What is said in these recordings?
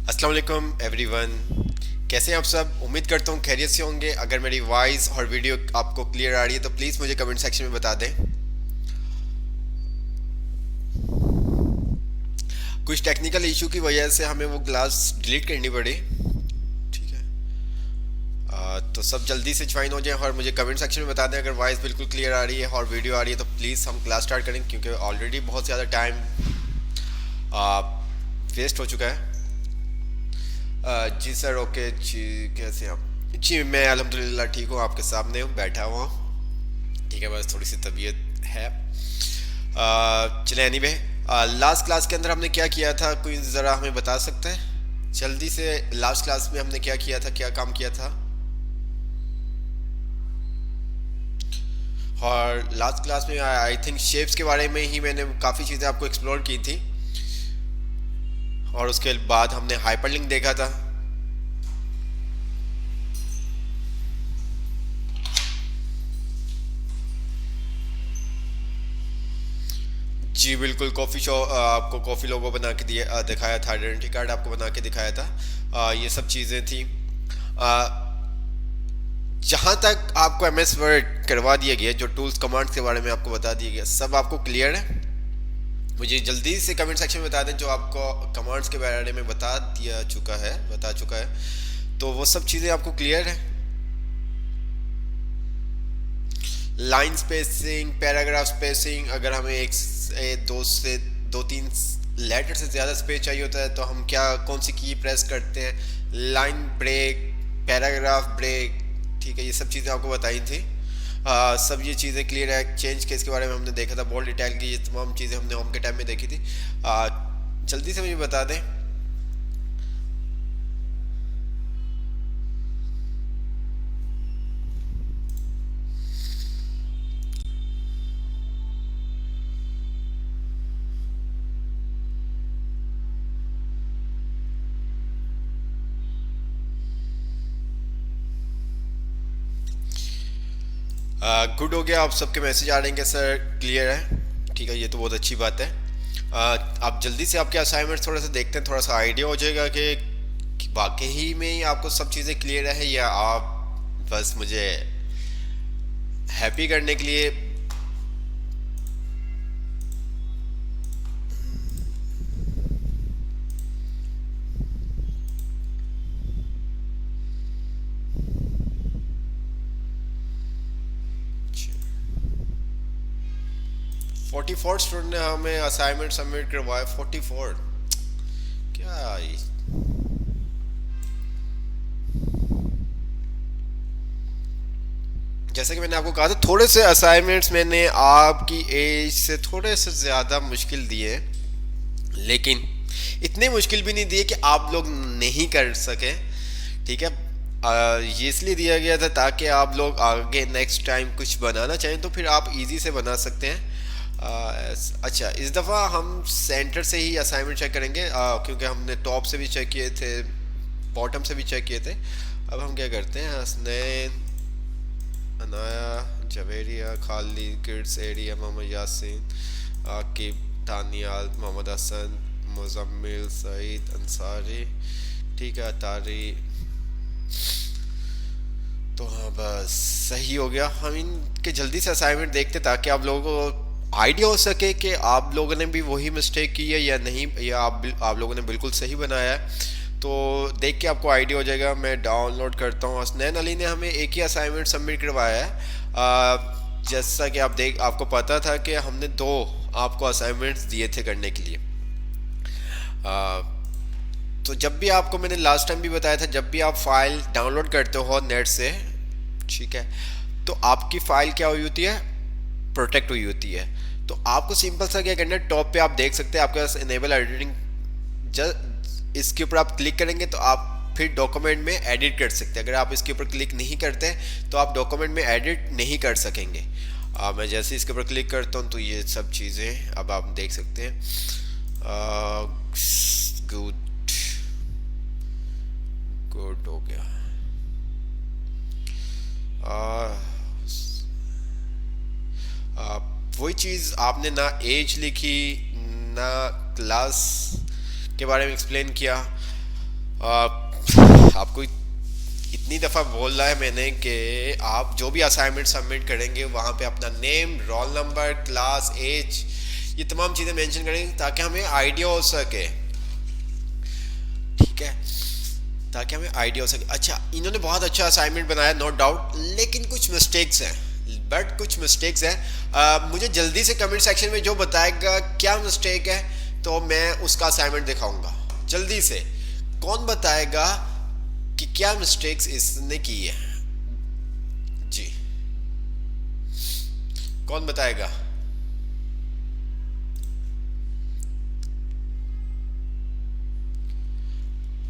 अस्सलाम वालेकुम एवरीवन। कैसे हैं आप सब? उम्मीद करता हूँ खैरियत से होंगे। अगर मेरी वॉइस और वीडियो आपको क्लियर आ रही है तो प्लीज़ मुझे कमेंट सेक्शन में बता दें। कुछ टेक्निकल इशू की वजह से हमें वो क्लास डिलीट करनी पड़ी। ठीक है। तो सब जल्दी से ज्वाइन हो जाएं और मुझे कमेंट सेक्शन में बता दें अगर वॉइस बिल्कुल क्लियर आ रही है और वीडियो आ रही है, तो प्लीज़ हम क्लास स्टार्ट करें क्योंकि ऑलरेडी बहुत ज़्यादा टाइम वेस्ट हो चुका है। जी सर, ओके जी। कैसे हैं आप? जी मैं अल्हम्दुलिल्लाह ठीक हूँ, आपके सामने हूँ, बैठा हुआ हूँ। ठीक है, बस थोड़ी सी तबीयत है। चले एनीवे, लास्ट क्लास के अंदर हमने क्या किया था, कोई ज़रा हमें बता सकता है जल्दी से? लास्ट क्लास में हमने क्या किया था, क्या काम किया था? और लास्ट क्लास में आई थिंक शेप्स के बारे में ही मैंने काफ़ी चीज़ें आपको एक्सप्लोर की थी। और उसके बाद हमने हाइपरलिंक देखा था। जी बिल्कुल, कॉफ़ी शो आपको कॉफ़ी लोगो बना के दिखाया था, आइडेंटिटी कार्ड आपको बना के दिखाया था। ये सब चीज़ें थी। जहाँ तक आपको एम एस वर्ड करवा दिया गया, जो टूल्स कमांड्स के बारे में आपको बता दिया गया, सब आपको क्लियर है? मुझे जल्दी से कमेंट सेक्शन में बता दें जो आपको कमांड्स के बारे में बता चुका है, तो वो सब चीज़ें आपको क्लियर है? लाइन स्पेसिंग, पैराग्राफ स्पेसिंग, अगर हमें दो तीन लेटर से ज़्यादा स्पेस चाहिए होता है तो हम क्या कौन सी की प्रेस करते हैं? Line break, paragraph break. ठीक है, ये सब चीज़ें आपको बताई थी। सब ये चीज़ें क्लियर है। चेंज केस के बारे में हमने देखा था, बोल्ड डिटेल की, ये तमाम चीज़ें हमने होम के टाइम में देखी थी। जल्दी से मुझे बता दें। गुड हो गया, आप सबके मैसेज आ रहे हैं कि सर क्लियर है। ठीक है, ये तो बहुत अच्छी बात है। आप जल्दी से आपके असाइनमेंट थोड़ा सा देखते हैं, थोड़ा सा आइडिया हो जाएगा कि वाकई ही में ही आपको सब चीज़ें क्लियर है या आप बस मुझे हैप्पी करने के लिए। 44 स्टूडेंट ने हमें असाइनमेंट सबमिट करवाया। 44 क्या जैसे कि मैंने आपको कहा था, थोड़े से असाइनमेंट्स मैंने आपकी एज से थोड़े से ज़्यादा मुश्किल दिए, लेकिन इतने मुश्किल भी नहीं दिए कि आप लोग नहीं कर सके। ठीक है। ये इसलिए दिया गया था ताकि आप लोग आगे नेक्स्ट टाइम कुछ बनाना चाहें तो फिर आप इजी से बना सकते हैं। अच्छा, इस दफ़ा हम सेंटर से ही असाइनमेंट चेक करेंगे, क्योंकि हमने टॉप से भी चेक किए थे, बॉटम से भी चेक किए थे। अब हम क्या करते हैं, हसनैन, अनाया, जवेरिया, खालिद, किड्स एरिया, मोहम्मद यासीन, आकिब, तानियाल, मोहम्मद हसन, मुजम्मिल, सईद अंसारी। ठीक है, तारी। तो हाँ, बस सही हो गया। हम इनके जल्दी से असाइनमेंट देखते ताकि आप लोगों को आइडिया हो सके कि आप लोगों ने भी वही मिस्टेक की है या नहीं, या आप लोगों ने बिल्कुल सही बनाया है। तो देख के आपको आइडिया हो जाएगा। मैं डाउनलोड करता हूँ। हसनैन अली ने हमें एक ही असाइनमेंट सबमिट करवाया है। जैसा कि आपको पता था कि हमने दो आपको असाइनमेंट्स दिए थे करने के लिए। आ, तो जब भी आपको मैंने लास्ट टाइम भी बताया था, जब भी आप फाइल डाउनलोड करते हो नेट से, ठीक है, तो आपकी फाइल क्या हुई होती है, प्रोटेक्ट हुई होती है। तो आपको सिंपल सा क्या करना है, टॉप पे आप देख सकते हैं आपके पास इनेबल एडिटिंग, इसके ऊपर आप क्लिक करेंगे तो आप फिर डॉक्यूमेंट में एडिट कर सकते हैं। अगर आप इसके ऊपर क्लिक नहीं करते तो आप डॉक्यूमेंट में एडिट नहीं कर सकेंगे। मैं जैसे इसके ऊपर क्लिक करता हूँ तो ये सब चीज़ें अब आप देख सकते हैं। गुड, गुड हो गया। वही चीज़ आपने ना एज लिखी, ना क्लास के बारे में एक्सप्लेन किया। आपको इतनी दफ़ा बोल रहा है मैंने कि आप जो भी असाइनमेंट सबमिट करेंगे वहाँ पे अपना name, roll number, class, age, ये तमाम चीज़ें मेंशन करेंगे ताकि हमें आइडिया हो सके। ठीक है, ताकि हमें आइडिया हो सके। अच्छा, इन्होंने बहुत अच्छा असाइनमेंट बनाया, नो डाउट, लेकिन कुछ मिस्टेक्स हैं, बट कुछ मिस्टेक्स हैं। मुझे जल्दी से कमेंट सेक्शन में जो बताएगा क्या मिस्टेक है तो मैं उसका असाइनमेंट दिखाऊंगा। जल्दी से कौन बताएगा कि क्या मिस्टेक्स इसने की है? जी, कौन बताएगा?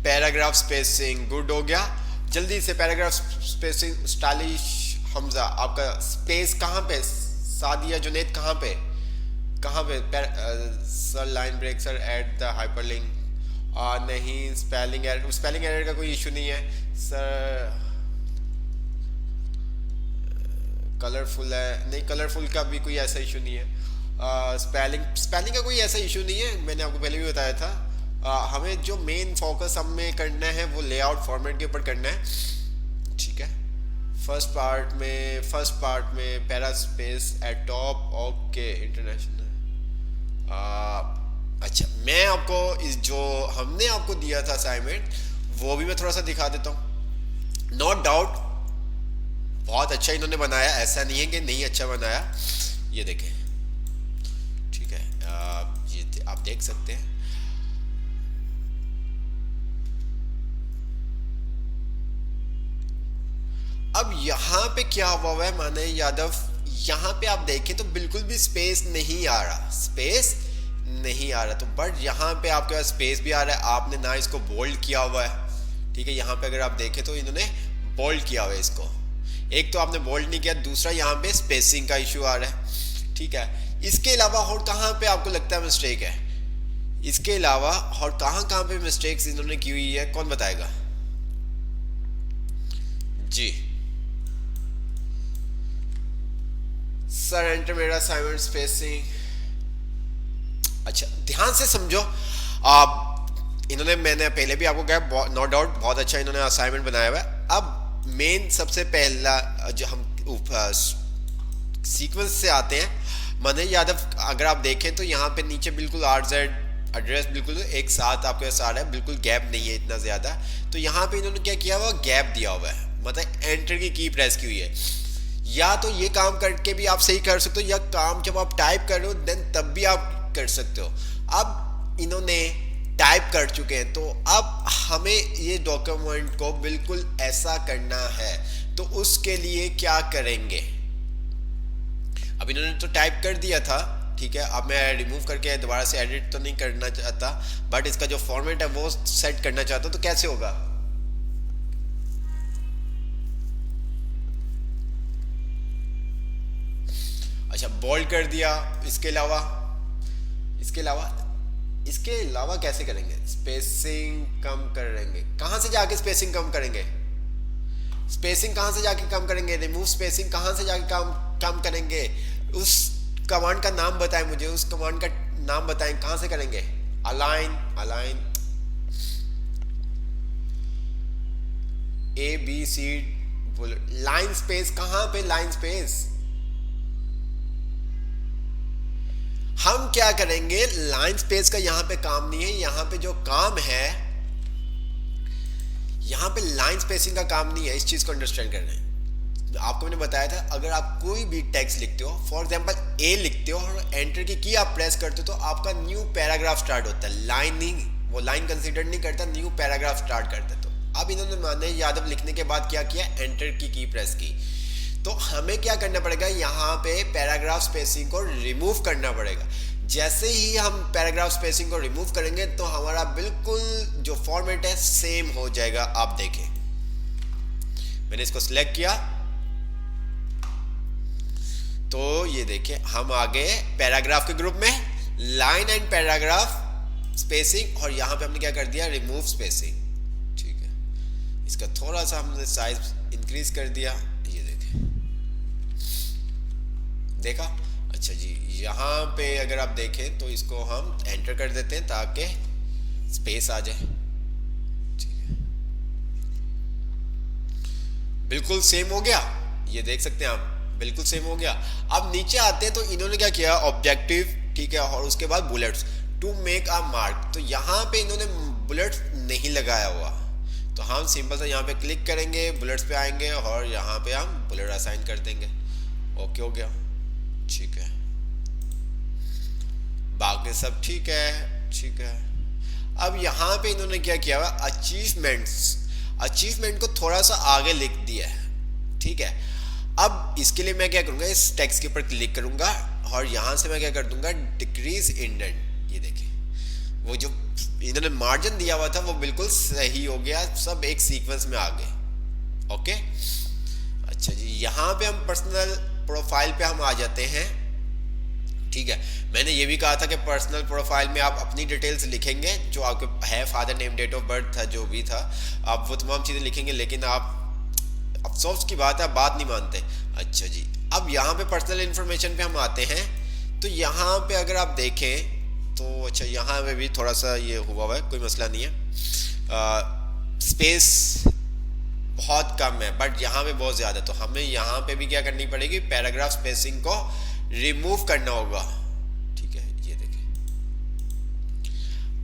पैराग्राफ स्पेसिंग गुड हो गया। जल्दी से पैराग्राफ स्पेसिंग स्टाइलिश हमजा, आपका स्पेस कहाँ पे? सादिया जुनेद कहाँ पे? कहाँ पे? Sir line break sir at the hyperlink. नहीं, स्पेलिंग एरर का कोई इशू नहीं है सर। कलरफुल है, नहीं कलरफुल का भी कोई ऐसा इशू नहीं है। स्पेलिंग का कोई ऐसा इशू नहीं है, मैंने आपको पहले भी बताया था। हमें जो मेन फोकस हमें करना है वो लेआउट फॉर्मेट के ऊपर करना है। ठीक है, फर्स्ट पार्ट में para space at top, okay international. अच्छा, मैं आपको इस जो हमने आपको दिया था असाइनमेंट वो भी मैं थोड़ा सा दिखा देता हूँ। नो डाउट बहुत अच्छा इन्होंने बनाया, ऐसा नहीं है कि नहीं अच्छा बनाया। ये देखें, ठीक है, ये आप देख सकते हैं। अब यहाँ पे क्या हुआ है माने यादव, यहाँ पे आप देखें तो बिल्कुल भी स्पेस नहीं आ रहा, स्पेस नहीं आ रहा। तो बट यहाँ पे आपके पास स्पेस भी आ रहा है, आपने ना इसको बोल्ड किया हुआ है। ठीक है, यहाँ पे अगर आप देखें तो इन्होंने बोल्ड किया हुआ है इसको। एक तो आपने बोल्ड नहीं किया, दूसरा यहाँ पे स्पेसिंग का इशू आ रहा है। ठीक है, इसके अलावा और कहाँ पे आपको लगता है मिस्टेक है? इसके अलावा और कहाँ कहाँ पे मिस्टेक्स इन्होंने की हुई है, कौन बताएगा? जी सर एंटर मेरा असाइनमेंट स्पेसिंग। अच्छा, ध्यान से समझो। आप इन्होंने, मैंने पहले भी आपको कहा, नो डाउट बहुत अच्छा इन्होंने असाइनमेंट बनाया हुआ है। अब मेन सबसे पहला जो हम सीक्वेंस से आते हैं, माने यादव अगर आप देखें तो यहाँ पे नीचे बिल्कुल RZ एड्रेस बिल्कुल एक साथ आपके पास आ रहा है, बिल्कुल गैप नहीं है इतना ज़्यादा। तो यहाँ पे इन्होंने क्या किया हुआ, गैप दिया हुआ है, मतलब एंटर की प्रेस की हुई है। या तो ये काम करके भी आप सही कर सकते हो, या काम जब आप टाइप कर रहे हो देन तब भी आप कर सकते हो। अब इन्होंने टाइप कर चुके हैं तो अब हमें ये डॉक्यूमेंट को बिल्कुल ऐसा करना है, तो उसके लिए क्या करेंगे? अब इन्होंने तो टाइप कर दिया था, ठीक है, अब मैं रिमूव करके दोबारा से एडिट तो नहीं करना चाहता, बट इसका जो फॉर्मेट है वो सेट करना चाहता हूं। तो कैसे होगा? अच्छा, बोल्ड कर दिया। इसके अलावा कैसे करेंगे? स्पेसिंग कम करेंगे, कहां से जाके स्पेसिंग कम करेंगे? रिमूव स्पेसिंग कहां से जाके कम करेंगे? उस कमांड का नाम बताएं मुझे, उस कमांड का नाम बताएं, कहां से करेंगे? अलाइन ABC लाइन स्पेस, कहां पे लाइन स्पेस? हम क्या करेंगे, लाइन स्पेस का यहां पे काम नहीं है, यहां पे जो काम है, यहां पे लाइन स्पेसिंग का काम नहीं है। इस चीज को अंडरस्टैंड करना है। आपको मैंने बताया था, अगर आप कोई भी टेक्स्ट लिखते हो, फॉर एग्जांपल ए लिखते हो और एंटर की आप प्रेस करते हो तो आपका न्यू पैराग्राफ स्टार्ट होता है। लाइन नहीं, वो लाइन कंसीडर नहीं करता, न्यू पैराग्राफ स्टार्ट करता है। तो अब इन्होंने माने यादव लिखने के बाद क्या किया, एंटर की प्रेस की। तो हमें क्या करना पड़ेगा, यहाँ पे पैराग्राफ स्पेसिंग को रिमूव करना पड़ेगा। जैसे ही हम पैराग्राफ स्पेसिंग को रिमूव करेंगे तो हमारा बिल्कुल जो फॉर्मेट है सेम हो जाएगा। आप देखें, मैंने इसको सिलेक्ट किया तो ये देखिए हम आ गए पैराग्राफ के ग्रुप में, लाइन एंड पैराग्राफ स्पेसिंग, और यहां पे हमने क्या कर दिया, रिमूव स्पेसिंग। ठीक है, इसका थोड़ा सा हमने साइज इंक्रीज कर दिया, ये देखें, देखा? अच्छा जी, यहाँ पे अगर आप देखें तो इसको हम एंटर कर देते हैं ताकि स्पेस आ जाए। ठीक है, बिल्कुल सेम हो गया, ये देख सकते हैं आप, बिल्कुल सेम हो गया। अब नीचे आते हैं तो इन्होंने क्या किया, ऑब्जेक्टिव, ठीक है, और उसके बाद bullets to make a mark, तो यहाँ पे इन्होंने बुलेट्स नहीं लगाया हुआ, तो हम सिंपल सा यहाँ पे क्लिक करेंगे, बुलेट्स पे आएंगे और यहाँ पे हम बुलेट असाइन कर देंगे। ओके हो गया, ठीक है, बाकी सब ठीक है, ठीक है। अब यहाँ पे इन्होंने क्या किया हुआ, अचीवमेंट्स, अचीवमेंट को थोड़ा सा आगे लिख दिया है, ठीक है। अब इसके लिए मैं क्या करूँगा, इस टेक्स्ट के ऊपर क्लिक करूँगा और यहाँ से मैं क्या कर दूंगा, डिक्रीज इंडेंट, ये देखिए वो जो इन्होंने मार्जिन दिया हुआ था वो बिल्कुल सही हो गया, सब एक सीक्वेंस में आ गए। ओके, अच्छा जी, यहाँ पे हम पर्सनल प्रोफाइल पे हम आ जाते हैं, ठीक है। मैंने ये भी कहा था कि पर्सनल प्रोफाइल में आप अपनी डिटेल्स लिखेंगे, जो आपके है, father name, date of birth था, जो भी था, आप वो तमाम चीज़ें लिखेंगे, लेकिन आप, अफसोस की बात है, आप बात नहीं मानते। अच्छा जी, अब यहाँ पे पर्सनल इन्फॉर्मेशन पे हम आते हैं, तो यहाँ पे अगर आप देखें तो अच्छा यहाँ पे भी थोड़ा सा ये हुआ हुआ है, कोई मसला नहीं है, स्पेस बहुत कम है बट यहाँ पे बहुत ज़्यादा, तो हमें यहाँ पे भी क्या करनी पड़ेगी, पैराग्राफ स्पेसिंग को रिमूव करना होगा, ठीक है, ये देखिए।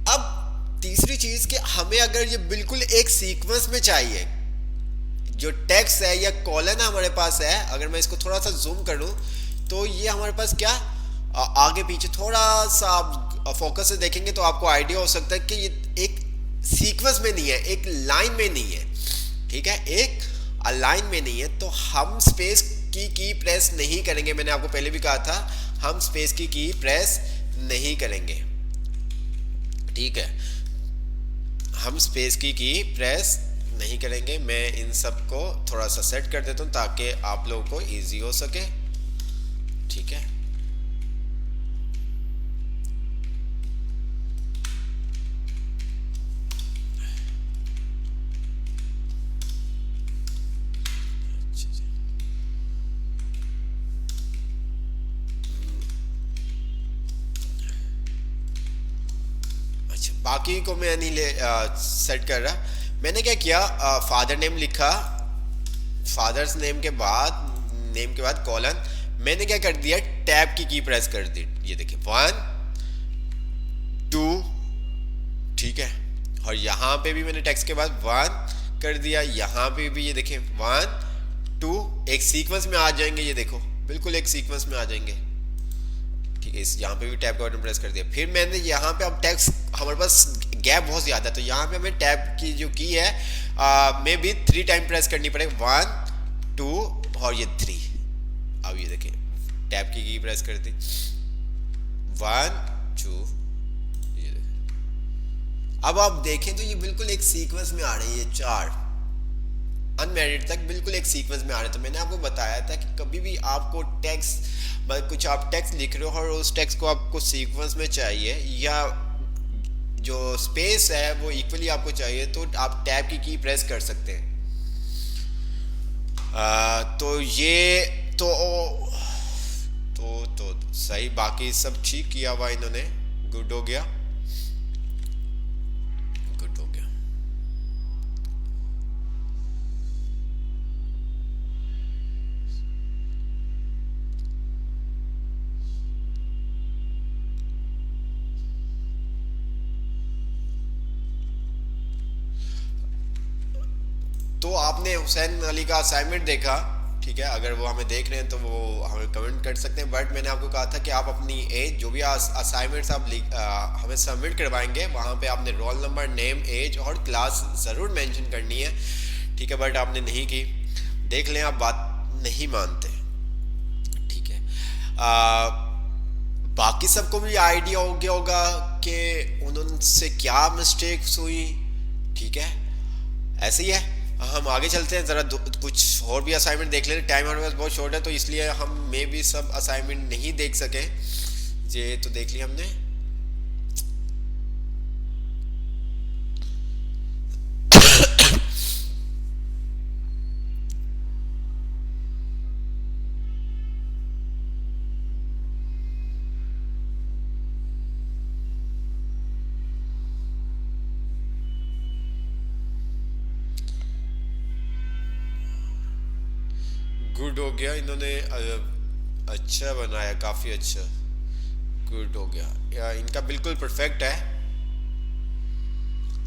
अब तीसरी चीज कि हमें अगर ये बिल्कुल एक सीक्वेंस में चाहिए, जो टेक्स्ट है या कॉलन हमारे पास है, अगर मैं इसको थोड़ा सा जूम करूं तो ये हमारे पास क्या, आगे पीछे थोड़ा सा आप फोकस से देखेंगे तो आपको आइडिया हो सकता है कि ये एक सीक्वेंस में नहीं है, एक लाइन में नहीं है, ठीक है, एक लाइन में नहीं है, तो हम स्पेस की प्रेस नहीं करेंगे। मैंने आपको पहले भी कहा था, हम स्पेस की प्रेस नहीं करेंगे, ठीक है, हम स्पेस की प्रेस नहीं करेंगे। मैं इन सब को थोड़ा सा सेट कर देता हूँ ताकि आप लोगों को इजी हो सके, ठीक है। बाकी को मैं नहीं ले सेट कर रहा, मैंने क्या किया, फादर नेम लिखा, फादर्स नेम के बाद कॉलन, मैंने क्या कर दिया, टैब की प्रेस कर दी, ये देखिए 1 2, ठीक है, और यहाँ पे भी मैंने टेक्स्ट के बाद 1 कर दिया, यहाँ पे भी ये देखिए 1 2, एक सीक्वेंस में आ जाएंगे, ये देखो बिल्कुल एक सीक्वेंस में आ जाएंगे, ठीक है। इस यहाँ पे भी टैब का बटन प्रेस कर दिया, फिर मैंने यहाँ पे, अब टेक्स्ट हमारे पास गैप बहुत ज़्यादा है, तो यहाँ पे हमें टैब की जो की है में भी 3 टाइम प्रेस करनी पड़ेगी, 1 2 और ये 3। अब ये देखिए टैब की प्रेस कर दी, 1 2, ये देखिए। अब आप देखें तो ये बिल्कुल एक सीक्वेंस में आ रही है, 4 अनमैरिड तक बिल्कुल एक सीक्वेंस में आ रहे हैं। तो मैंने आपको बताया था कि कभी भी आपको टेक्स्ट, कुछ आप टेक्स्ट लिख रहे हो और उस टेक्स्ट को आपको सीक्वेंस में चाहिए या जो स्पेस है वो इक्वली आपको चाहिए, तो आप टैब की प्रेस कर सकते हैं। तो ये तो सही, बाकी सब ठीक किया हुआ इन्होंने, गुड हो गया, गुड हो गया। तो आपने हुसैन अली का असाइनमेंट देखा, ठीक है, अगर वो हमें देख रहे हैं तो वो हमें कमेंट कर सकते हैं, बट मैंने आपको कहा था कि आप अपनी एज, जो भी असाइनमेंट्स आप हमें सबमिट करवाएंगे, वहाँ पे आपने रोल नंबर, नेम, एज और क्लास ज़रूर मेंशन करनी है, ठीक है, बट आपने नहीं की, देख लें आप बात नहीं मानते, ठीक है। बाकी सबको भी आइडिया हो गया होगा कि उनसे क्या मिस्टेक्स हुई, ठीक है, ऐसे ही है। हम आगे चलते हैं, ज़रा कुछ और भी असाइनमेंट देख लें, टाइम हमारे पास बहुत शॉर्ट है, तो इसलिए हम मे भी सब असाइनमेंट नहीं देख सके, ये तो देख लिया हमने। गुड हो गया, इन्होंने अच्छा बनाया, काफ़ी अच्छा। गुड हो गया या इनका बिल्कुल परफेक्ट है।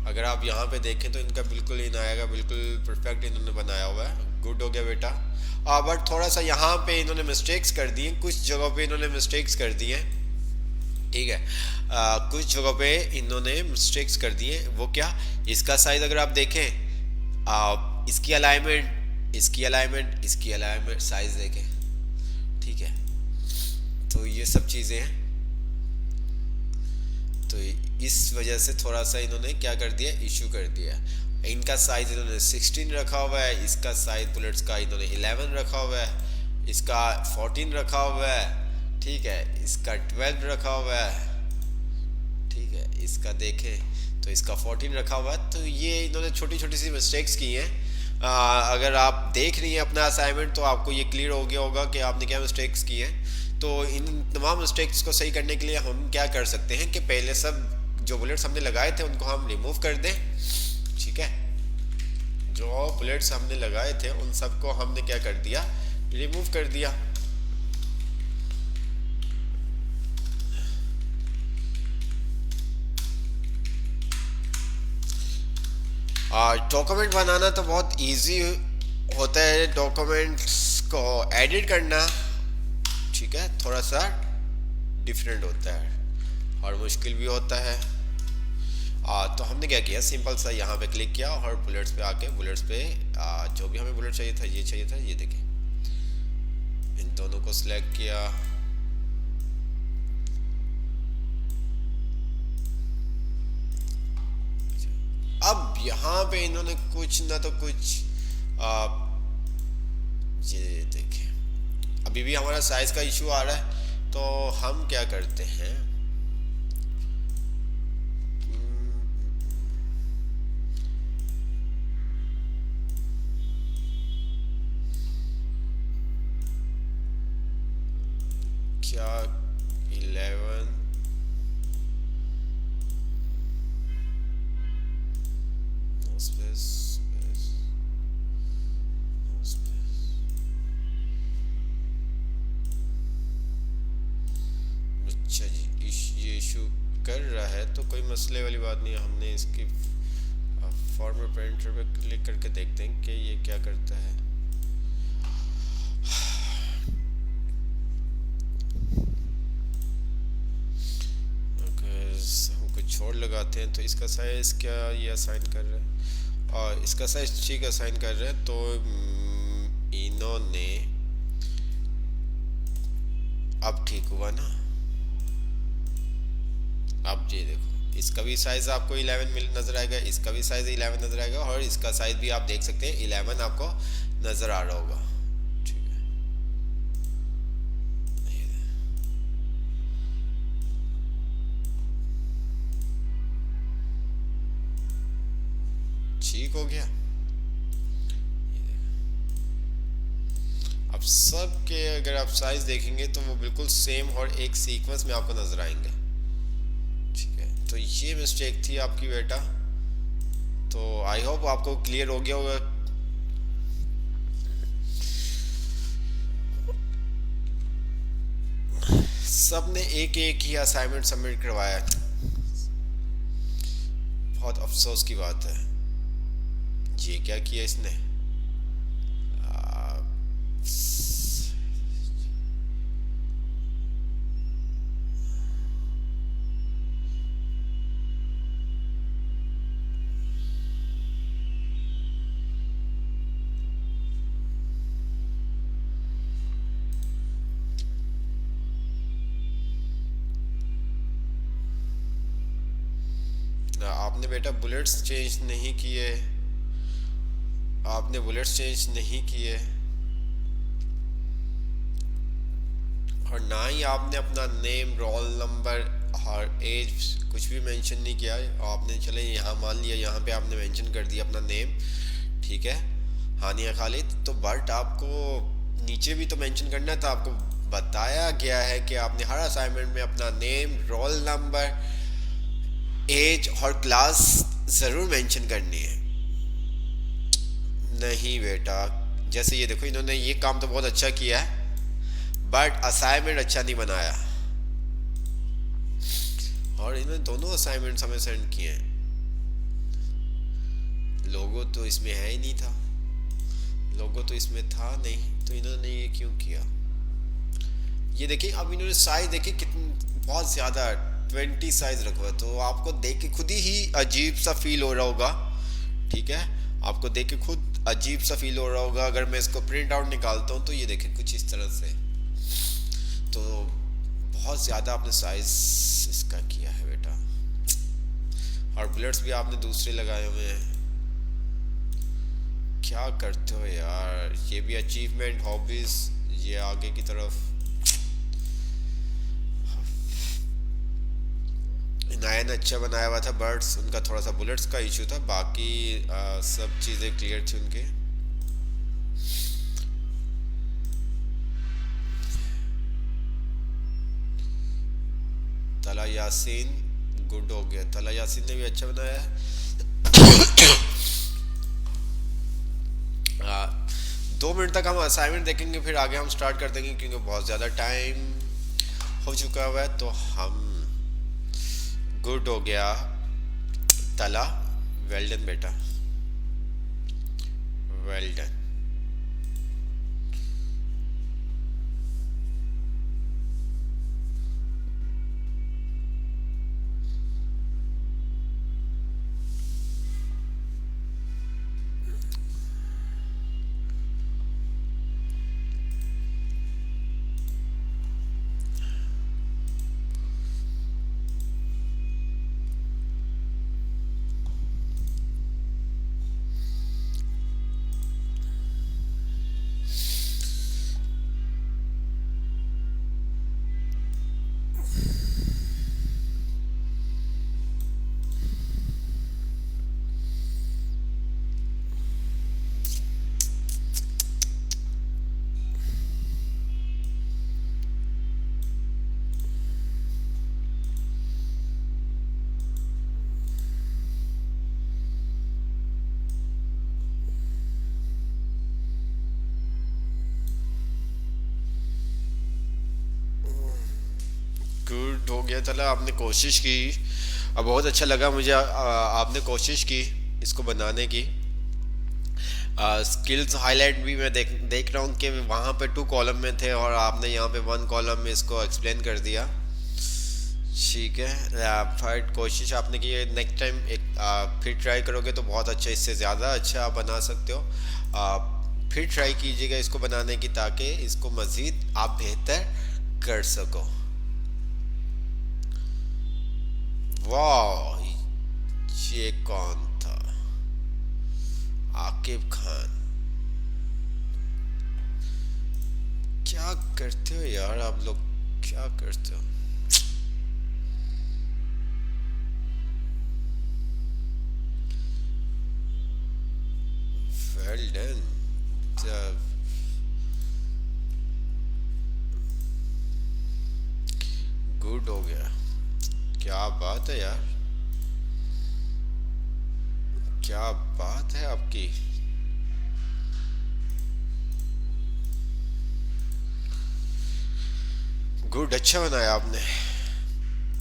अगर आप यहाँ पे देखें तो इनका बिल्कुल इन आएगा, बिल्कुल परफेक्ट इन्होंने बनाया हुआ है। गुड हो गया बेटा। बट थोड़ा सा यहाँ पे इन्होंने मिस्टेक्स कर दी हैं, कुछ जगहों पे इन्होंने मिस्टेक्स कर दी हैं। ठीक है। कुछ जगहों पे इन्होंने मिस्टेक्स कर दी हैं। वो क्या? इसका साइज अगर आप देखें, इसकी अलाइनमेंट, इसकी अलाइनमेंट साइज देखें। ठीक है। तो ये सब चीज़ें हैं। तो इस वजह से थोड़ा सा इन्होंने क्या कर दिया, इशू कर दिया। इनका साइज इन्होंने 16 रखा हुआ है, इसका साइज बुलेट्स का इन्होंने 11 रखा हुआ है, इसका 14 रखा हुआ है। ठीक है। इसका 12 रखा हुआ है। ठीक है। इसका देखें तो इसका 14 रखा हुआ है। तो ये इन्होंने छोटी छोटी सी मिस्टेक्स की हैं। अगर आप देख रही हैं अपना असाइनमेंट तो आपको ये क्लियर हो गया होगा कि आपने क्या मिस्टेक्स की हैं। तो इन तमाम मिस्टेक्स को सही करने के लिए हम क्या कर सकते हैं कि पहले सब जो बुलेट्स हमने लगाए थे उनको हम रिमूव कर दें। ठीक है। जो बुलेट्स हमने लगाए थे उन सबको हमने क्या कर दिया, रिमूव कर दिया। डॉक्यूमेंट बनाना तो बहुत इजी होता है, डॉक्यूमेंट्स को एडिट करना ठीक है थोड़ा सा डिफरेंट होता है और मुश्किल भी होता है। तो हमने क्या किया, सिंपल सा यहाँ पे क्लिक किया और बुलेट्स पे आके बुलेट्स पे जो भी हमें बुलेट चाहिए था, ये चाहिए था, ये देखें, इन दोनों को सिलेक्ट किया। अब यहाँ पे इन्होंने कुछ ना तो कुछ ये देखें, अभी भी हमारा साइज का इशू आ रहा है। तो हम क्या करते हैं, क्या 11 अच्छा जी, ये इशू कर रहा है तो कोई मसले वाली बात नहीं है। हमने इसकी फॉर्मर प्रिंटर पे क्लिक करके देखते हैं कि ये क्या करता है। हम कुछ छोड़ लगाते हैं तो इसका साइज क्या ये असाइन कर रहा है और इसका साइज ठीक असाइन कर रहा है। तो इन्होंने अब ठीक हुआ ना। अब ये देखो, इसका भी साइज आपको 11 मिल नजर आएगा, इसका भी साइज 11 नजर आएगा और इसका साइज भी आप देख सकते हैं 11 आपको नजर आ रहा होगा। ठीक है। ठीक हो गया। अब सब के अगर आप साइज देखेंगे तो वो बिल्कुल सेम और एक सीक्वेंस में आपको नजर आएंगे। ठीक है। तो ये मिस्टेक थी आपकी बेटा। तो आई होप आपको क्लियर हो गया होगा। सब ने एक एक ही असाइनमेंट सबमिट करवाया, बहुत अफसोस की बात है। ये क्या किया इसने, आपने बेटा बुलेट्स चेंज नहीं किए, आपने बुलेट्स चेंज नहीं किए और ना ही आपने अपना नेम, रोल नंबर और एज कुछ भी मेंशन नहीं किया। आपने चले यहाँ मान लिया, यहाँ पे आपने मेंशन कर दिया अपना नेम। ठीक है, हानिया खालिद। तो बट आपको नीचे भी तो मेंशन करना था। आपको बताया गया है कि आपने हर असाइनमेंट में अपना नेम, रोल नंबर, एज और क्लास ज़रूर मेंशन करनी है। नहीं बेटा, जैसे ये देखो, इन्होंने ये काम तो बहुत अच्छा किया है, बट असाइनमेंट अच्छा नहीं बनाया। और इन्होंने दोनों असाइनमेंट्स हमें सेंड किए हैं, लोगो तो इसमें है ही नहीं था, लोगो तो इसमें था नहीं, तो इन्होंने ये क्यों किया? ये देखिए, अब इन्होंने साइज देखिए कितनी बहुत ज़्यादा 20 साइज रखा हुआ है, तो आपको देख के खुद ही अजीब सा फील हो रहा होगा। ठीक है, आपको देख के खुद अजीब सा फील हो रहा होगा। अगर मैं इसको प्रिंट आउट निकालता हूँ तो ये देखिए कुछ इस तरह से, तो बहुत ज़्यादा आपने साइज इसका किया है बेटा। और बुलेट्स भी आपने दूसरे लगाए हुए हैं, क्या करते हो यार? ये भी अचीवमेंट, हॉबीज, ये आगे की तरफ। नायन अच्छा बनाया हुआ था, बर्ड्स उनका थोड़ा सा बुलेट्स का इशू था, बाकी सब चीज़ें क्लियर थी उनके। तला यासीन गुड हो गया, तला यासीन ने भी अच्छा बनाया है। 2 मिनट तक हम असाइनमेंट देखेंगे, फिर आगे हम स्टार्ट कर देंगे, क्योंकि बहुत ज़्यादा टाइम हो चुका हुआ है। तो हम गुड हो गया तला, वेल डन बेटा, वेल डन। गुड हो गया तला, आपने कोशिश की। अब बहुत अच्छा लगा मुझे, आपने कोशिश की इसको बनाने की। स्किल्स हाईलाइट भी मैं देख रहा हूँ कि वहाँ पे 2 कॉलम में थे और आपने यहाँ पे 1 कॉलम में इसको एक्सप्लेन कर दिया। ठीक है, बट कोशिश आपने की है। नेक्स्ट टाइम एक फिर ट्राई करोगे तो बहुत अच्छा, इससे ज़्यादा अच्छा आप बना सकते हो। फिर ट्राई कीजिएगा इसको बनाने की, ताकि इसको मज़ीद आप बेहतर कर सको। वाह, ये कौन था? आकिब खान। क्या करते हो यार आप लोग, क्या करते हो? Well done. गुड हो गया, क्या बात है यार, क्या बात है आपकी। गुड, अच्छा बनाया आपने।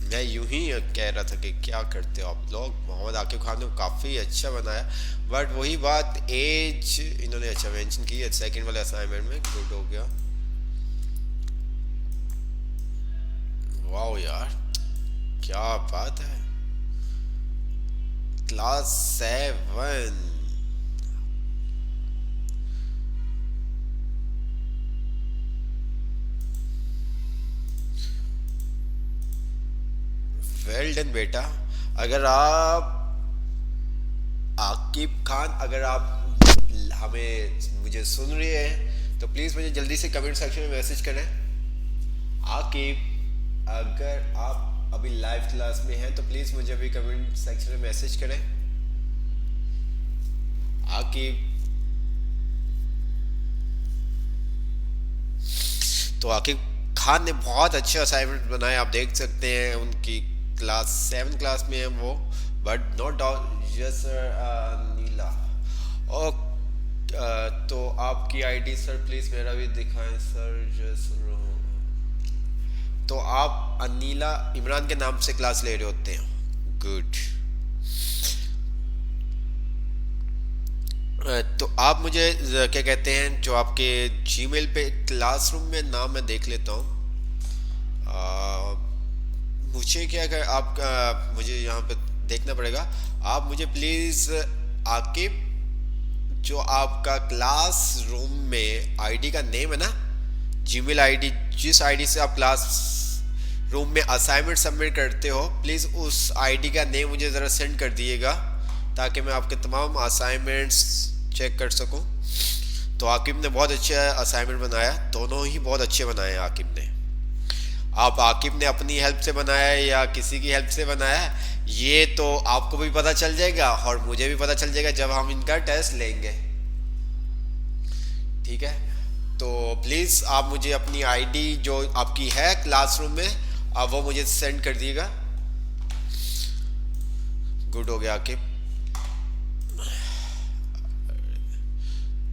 मैं यूं ही कह रहा था कि क्या करते हो आप लोग। मोहम्मद आकिब खान ने काफ़ी अच्छा बनाया, बट वही बात, एज इन्होंने अच्छा मेंशन की है सेकंड वाले असाइनमेंट में। गुड हो गया, वाह यार, क्या बात है। क्लास 7, वेल डन बेटा। अगर आप आकिब खान, अगर आप हमें मुझे सुन रहे हैं तो प्लीज़ मुझे जल्दी से कमेंट सेक्शन में मैसेज करें। आकिब, अगर आप अभी लाइव क्लास में हैं तो प्लीज़ मुझे अभी कमेंट सेक्शन में मैसेज करें। आकिब, तो आकिब खान ने बहुत अच्छे असाइनमेंट बनाए, आप देख सकते हैं। उनकी क्लास 7 क्लास में है वो, but not doubt. Yes sir Neela. और तो आपकी आईडी सर प्लीज मेरा भी दिखाएं सर जस्ट। तो आप अनीला इमरान के नाम से क्लास ले रहे होते हैं, गुड। तो आप मुझे क्या कहते हैं, जो आपके जीमेल पे क्लासरूम में नाम मैं देख लेता हूँ। आ, मुझे क्या कर आप मुझे यहाँ पे देखना पड़ेगा। आप मुझे प्लीज़ आकिब, जो आपका क्लासरूम में आईडी का नेम है ना, जीमेल आईडी, जिस आईडी से आप क्लास रूम में असाइनमेंट सबमिट करते हो, प्लीज़ उस आईडी का नेम मुझे ज़रा सेंड कर दिएगा ताकि मैं आपके तमाम असाइनमेंट्स चेक कर सकूं। तो आकिब ने बहुत अच्छा असाइनमेंट बनाया, दोनों ही बहुत अच्छे बनाए हैं आकिब ने। आप आकिब ने अपनी हेल्प से बनाया है या किसी की हेल्प से बनाया है, ये तो आपको भी पता चल जाएगा और मुझे भी पता चल जाएगा जब हम इनका टेस्ट लेंगे, ठीक है। तो प्लीज़ आप मुझे अपनी आईडी जो आपकी है क्लासरूम में, आप वो मुझे सेंड कर दिएगा। गुड हो गया आकिब।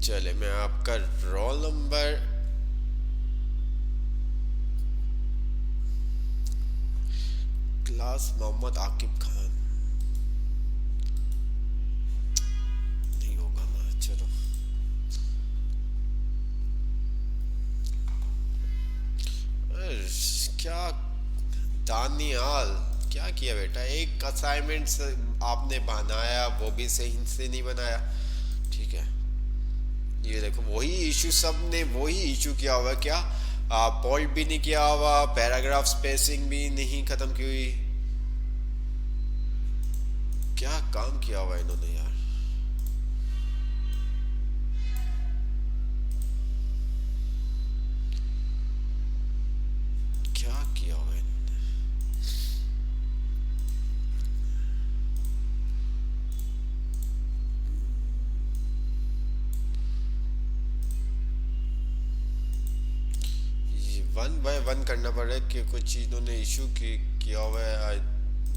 चले, मैं आपका roll number, class Mohammad Aqib Khan, नहीं होगा ना, चलो। क्या दानियाल, क्या किया बेटा, एक असाइनमेंट आपने बनाया वो भी सही से नहीं बनाया, ठीक है। ये देखो वही इशू, सब ने वही इशू किया हुआ है क्या, बोल्ड भी नहीं किया हुआ, पैराग्राफ स्पेसिंग भी नहीं खत्म की हुई, क्या काम किया हुआ है इन्होंने यार। क्या किया हुआ है इन्होंने। वन बाय वन करना पड़ेगा कि कुछ इन्होंने इशू किया हुआ है,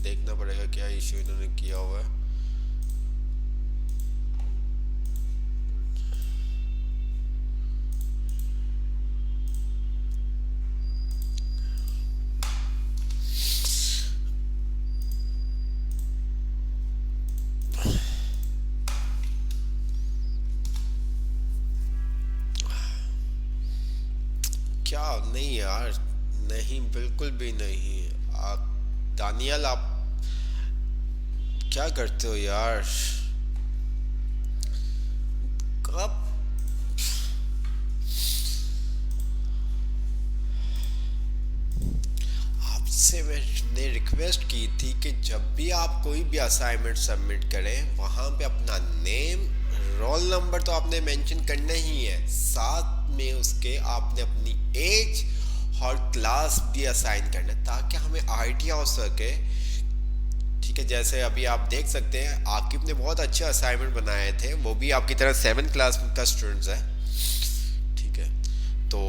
देखना पड़ेगा क्या इशू इन्होंने किया हुआ है। क्या, नहीं यार, नहीं बिल्कुल भी नहीं। दानियल आप क्या करते हो यार, कब। आपसे मैंने रिक्वेस्ट की थी कि जब भी आप कोई भी असाइनमेंट सबमिट करें वहाँ पे अपना नेम, रोल नंबर तो आपने मेंशन करना ही है, साथ में उसके आपने अपनी एज और क्लास भी असाइन करना है ताकि हमें आइडिया हो सके, ठीक है। जैसे अभी आप देख सकते हैं आकिब ने बहुत अच्छे असाइनमेंट बनाए थे, वो भी आपकी तरह 7 क्लास का स्टूडेंट्स है, ठीक है। तो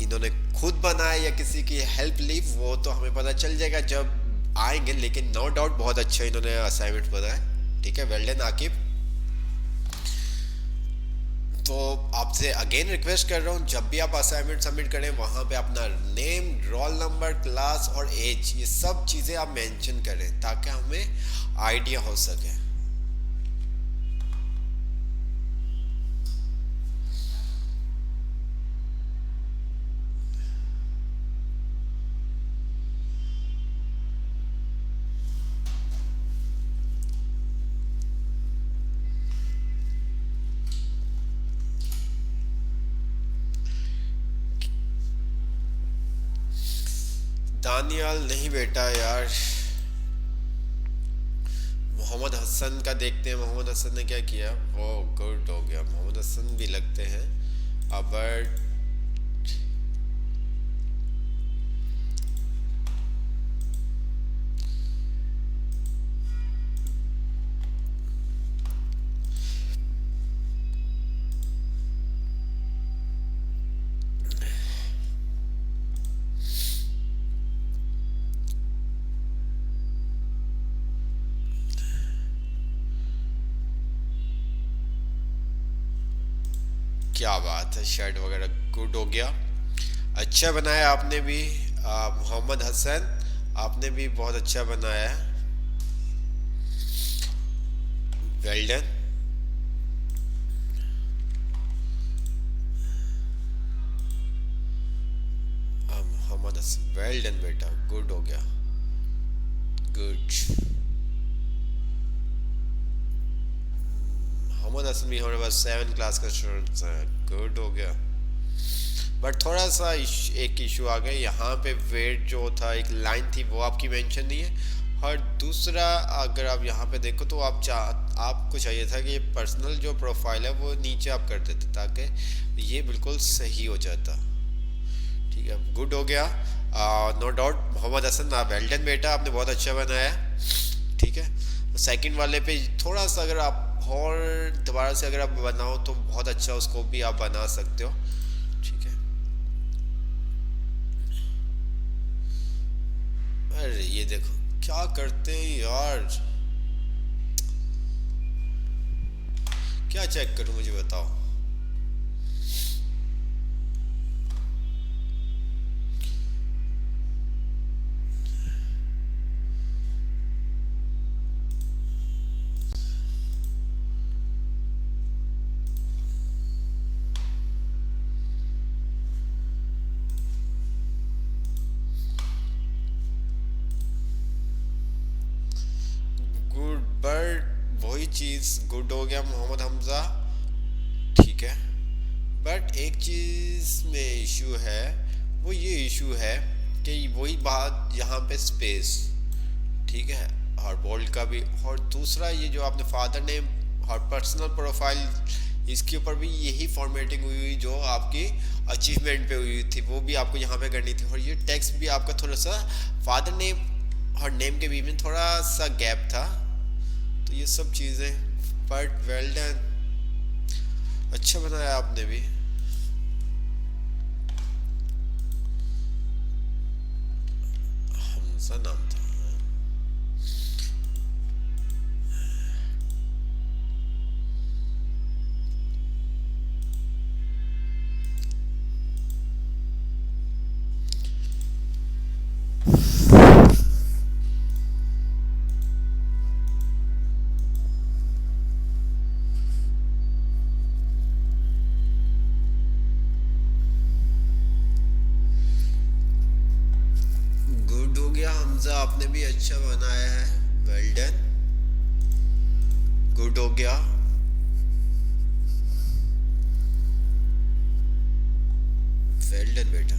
इन्होंने खुद बनाया या किसी की हेल्प ली वो तो हमें पता चल जाएगा जब आएंगे, लेकिन नो डाउट बहुत अच्छा इन्होंने असाइनमेंट बनाया, ठीक है। Well done Aqib. तो आपसे अगेन रिक्वेस्ट कर रहा हूँ, जब भी आप असाइनमेंट सबमिट करें वहाँ पे अपना नेम, रोल नंबर, क्लास और एज, ये सब चीज़ें आप मेंशन करें ताकि हमें आइडिया हो सके। दानियाल नहीं बेटा यार, मोहम्मद हसन का देखते हैं, मोहम्मद हसन ने क्या किया, वो गुड हो गया, मोहम्मद हसन भी लगते हैं। अब क्या बात है, शर्ट वगैरह गुड हो गया। अच्छा बनाया आपने भी। मोहम्मद हसन, आपने भी बहुत अच्छा बनाया है। Well done. Mohammad Hasan well done बेटा, गुड हो गया। गुड। मोहम्मद हसन भी हमारे पास 7 क्लास का स्टूडेंट है। गुड हो गया। बट थोड़ा सा एक इशू आ गया यहाँ पे, वेट जो था एक लाइन थी वो आपकी मेंशन नहीं है। और दूसरा, अगर आप यहाँ पे देखो तो आपको चाहिए था कि ये पर्सनल जो प्रोफाइल है वो नीचे आप कर देते ताकि ये बिल्कुल सही हो जाता। ठीक है, गुड हो गया। नो डाउट मोहम्मद हसन, आप वेल डन बेटा, आपने बहुत अच्छा बनाया। ठीक है, सेकंड वाले पे थोड़ा सा अगर आप और दोबारा से अगर आप बनाओ तो बहुत अच्छा, उसको भी आप बना सकते हो। ठीक है। अरे ये देखो क्या करते हैं यार, क्या चेक करूं मुझे बताओ। गुड, बट वही चीज़ गुड हो गया मोहम्मद हमजा। ठीक है, बट एक चीज़ में इशू है, वो ये इशू है कि वही बात यहाँ पे स्पेस। ठीक है, और बोल्ड का भी, और दूसरा ये जो आपने फादर नेम और पर्सनल प्रोफाइल, इसके ऊपर भी यही फॉर्मेटिंग हुई हुई जो आपकी अचीवमेंट पे हुई थी, वो भी आपको यहाँ पे करनी थी। और ये टेक्स्ट भी आपका थोड़ा सा फादर नेम और नेम के बीच में थोड़ा सा गैप था। तो ये सब चीज़ें, बट वेल डन, अच्छा बनाया आपने भी। हमजा नाम था। गुड हो गया हमजा, आपने भी अच्छा बनाया है। वेल डन, गुड हो गया। वेल डन बेटा।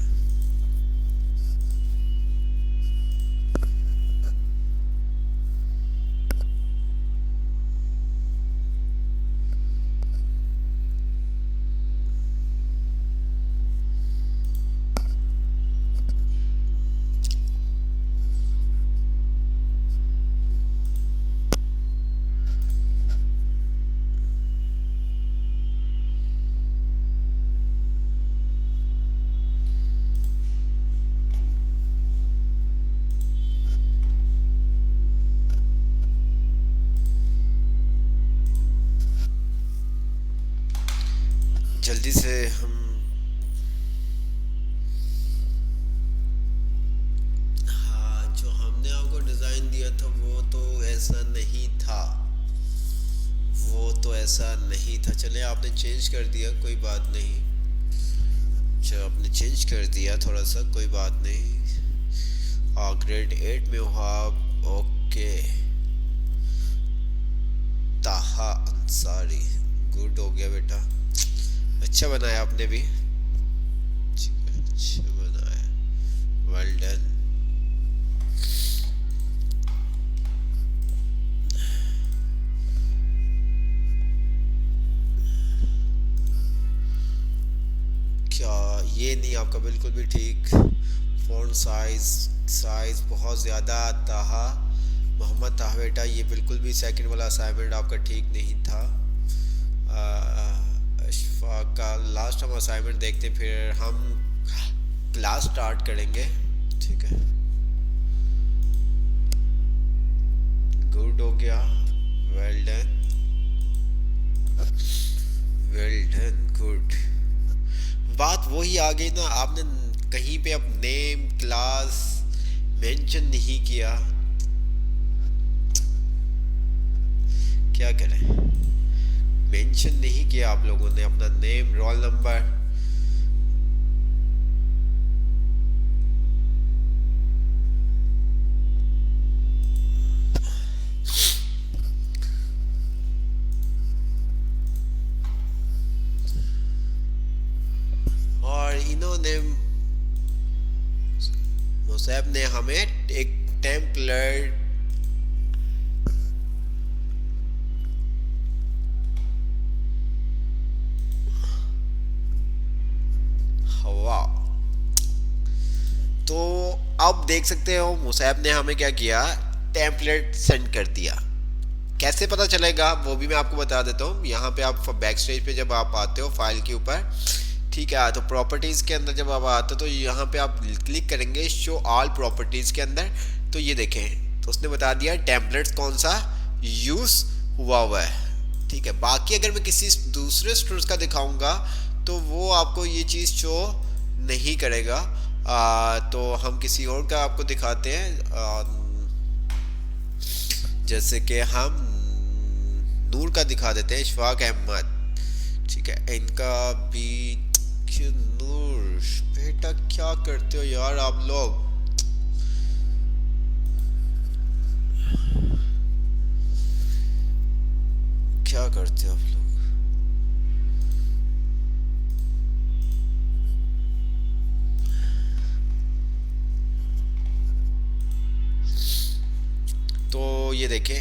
जल्दी से हम, हाँ जो हमने आपको डिज़ाइन दिया था वो तो ऐसा नहीं था, वो तो ऐसा नहीं था। चले आपने चेंज कर दिया, कोई बात नहीं। अच्छा आपने चेंज कर दिया थोड़ा सा, कोई बात नहीं। ग्रेड 8 में हो आप, ओके। ताहा अंसारी, गुड हो गया बेटा, अच्छा बनाया आपने भी। अच्छा बनाया, वेल डन। क्या ये नहीं आपका बिल्कुल भी ठीक। फ़ॉन्ट साइज बहुत ज़्यादा ताहा, मोहम्मद ताहा बेटा, ये बिल्कुल भी सेकंड वाला असाइनमेंट आपका ठीक नहीं था। अशफाक का लास्ट हम असाइनमेंट देखते फिर हम क्लास स्टार्ट करेंगे। ठीक है, गुड हो गया, well done, well done, good. बात वही आ गई ना, आपने कहीं पे अब नेम क्लास मेंशन नहीं किया, क्या करें। मेंशन नहीं किया आप लोगों ने अपना नेम रोल नंबर। और इन्होंने, मुसैब ने हमें एक टेम्पलेट, हवा, तो अब देख सकते हो मुसैब ने हमें क्या किया, टेम्पलेट सेंड कर दिया। कैसे पता चलेगा वो भी मैं आपको बता देता हूँ। यहाँ पे आप बैक स्टेज पे जब आप आते हो फाइल के ऊपर, ठीक है, तो प्रॉपर्टीज के अंदर जब आप आते हो तो यहाँ पे आप क्लिक करेंगे शो ऑल प्रॉपर्टीज के अंदर, तो ये देखें, तो उसने बता दिया टेम्पलेट्स कौन सा यूज हुआ है। ठीक है, बाकी अगर मैं किसी दूसरे स्टूडेंट्स का दिखाऊंगा तो वो आपको ये चीज़ शो नहीं करेगा। तो हम किसी और का आपको दिखाते हैं, जैसे कि हम नूर का दिखा देते हैं, इशफाक अहमद। ठीक है, इनका भी नूर बेटा क्या करते हो यार आप लोग। क्या करते हो आप लोग। तो ये देखें,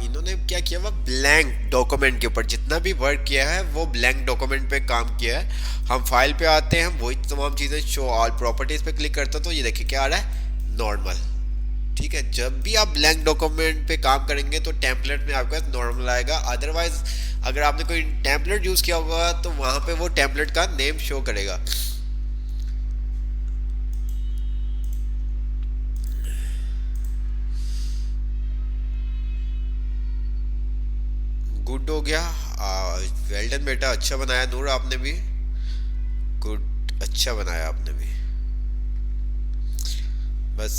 इन्होंने क्या किया, वो ब्लैंक डॉक्यूमेंट के ऊपर जितना भी वर्क किया है वो ब्लैंक डॉक्यूमेंट पे काम किया है। हम फाइल पे आते हैं, वही तमाम चीज़ें शो ऑल प्रॉपर्टीज पे क्लिक करते हैं, तो ये देखिए क्या आ रहा है, नॉर्मल। ठीक है, जब भी आप ब्लैंक डॉक्यूमेंट पे काम करेंगे तो टेम्पलेट में आपका नॉर्मल आएगा। अदरवाइज अगर आपने कोई टेम्पलेट यूज़ किया होगा तो वहाँ पे वो टेम्पलेट का नेम शो करेगा। गुड हो गया, वेल डन बेटा, अच्छा बनाया नूर आपने भी, गुड, अच्छा बनाया आपने भी। बस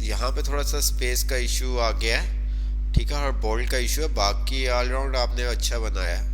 यहाँ पे थोड़ा सा स्पेस का इशू आ गया है, ठीक है, और बोल्ड का इशू है, बाकी ऑलराउंड आपने अच्छा बनाया।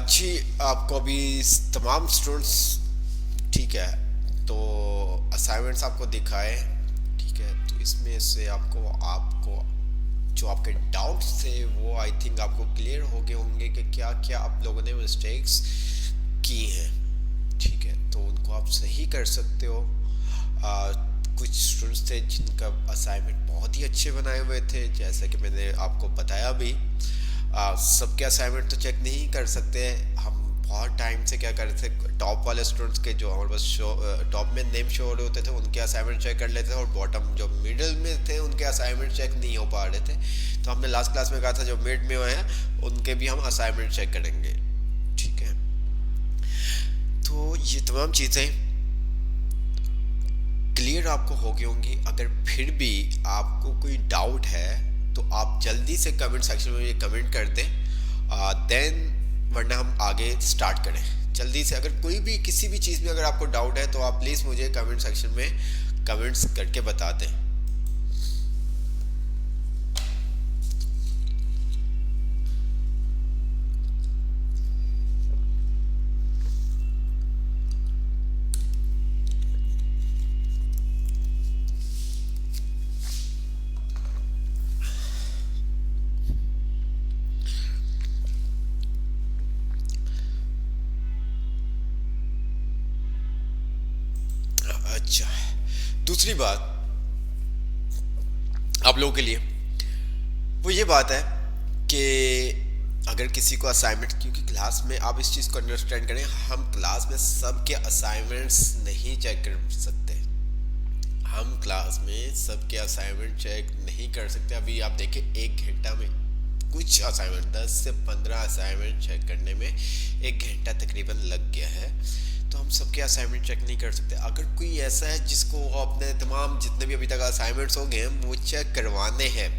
जी, आपको अभी तमाम स्टूडेंट्स, ठीक है, तो असाइनमेंट्स आपको दिखाए, ठीक है, तो इसमें से आपको आपको जो आपके डाउट्स थे वो आई थिंक आपको क्लियर हो गए होंगे कि क्या क्या आप लोगों ने मिस्टेक्स की हैं। ठीक है, तो उनको आप सही कर सकते हो। कुछ स्टूडेंट्स थे जिनका असाइनमेंट बहुत ही अच्छे बनाए हुए थे, जैसा कि मैंने आपको बताया भी। सबके असाइनमेंट तो चेक नहीं कर सकते हम, बहुत टाइम से क्या कर रहे थे, टॉप वाले स्टूडेंट्स के जो हमारे पास शो टॉप में नेम शो हो रहे होते थे उनके असाइनमेंट चेक कर लेते थे, और बॉटम जो मिडिल में थे उनके असाइनमेंट चेक नहीं हो पा रहे थे। तो हमने लास्ट क्लास में कहा था जो मिड में हैं उनके भी हम असाइनमेंट चेक करेंगे। ठीक है, तो ये तमाम चीज़ें क्लियर आपको हो गई होंगी। अगर फिर भी आपको कोई डाउट है तो आप जल्दी से कमेंट सेक्शन में ये कमेंट कर दें, देन वरना हम आगे स्टार्ट करें जल्दी से। अगर कोई भी किसी भी चीज़ में अगर आपको डाउट है तो आप प्लीज़ मुझे कमेंट सेक्शन में कमेंट्स करके बता दें। अच्छा, दूसरी बात आप लोगों के लिए, वो ये बात है कि अगर किसी को असाइनमेंट, क्योंकि क्लास में आप इस चीज़ को अंडरस्टैंड करें, हम क्लास में सबके असाइनमेंट्स नहीं चेक कर सकते। हम क्लास में सबके असाइनमेंट चेक नहीं कर सकते। अभी आप देखें, 1 घंटा में कुछ असाइनमेंट, 10 से 15 असाइनमेंट चेक करने में 1 घंटा तकरीबन लग गया है। तो हम सबके असाइनमेंट चेक नहीं कर सकते। अगर कोई ऐसा है जिसको अपने तमाम जितने भी अभी तक असाइनमेंट्स हो गए हैं वो चेक करवाने हैं,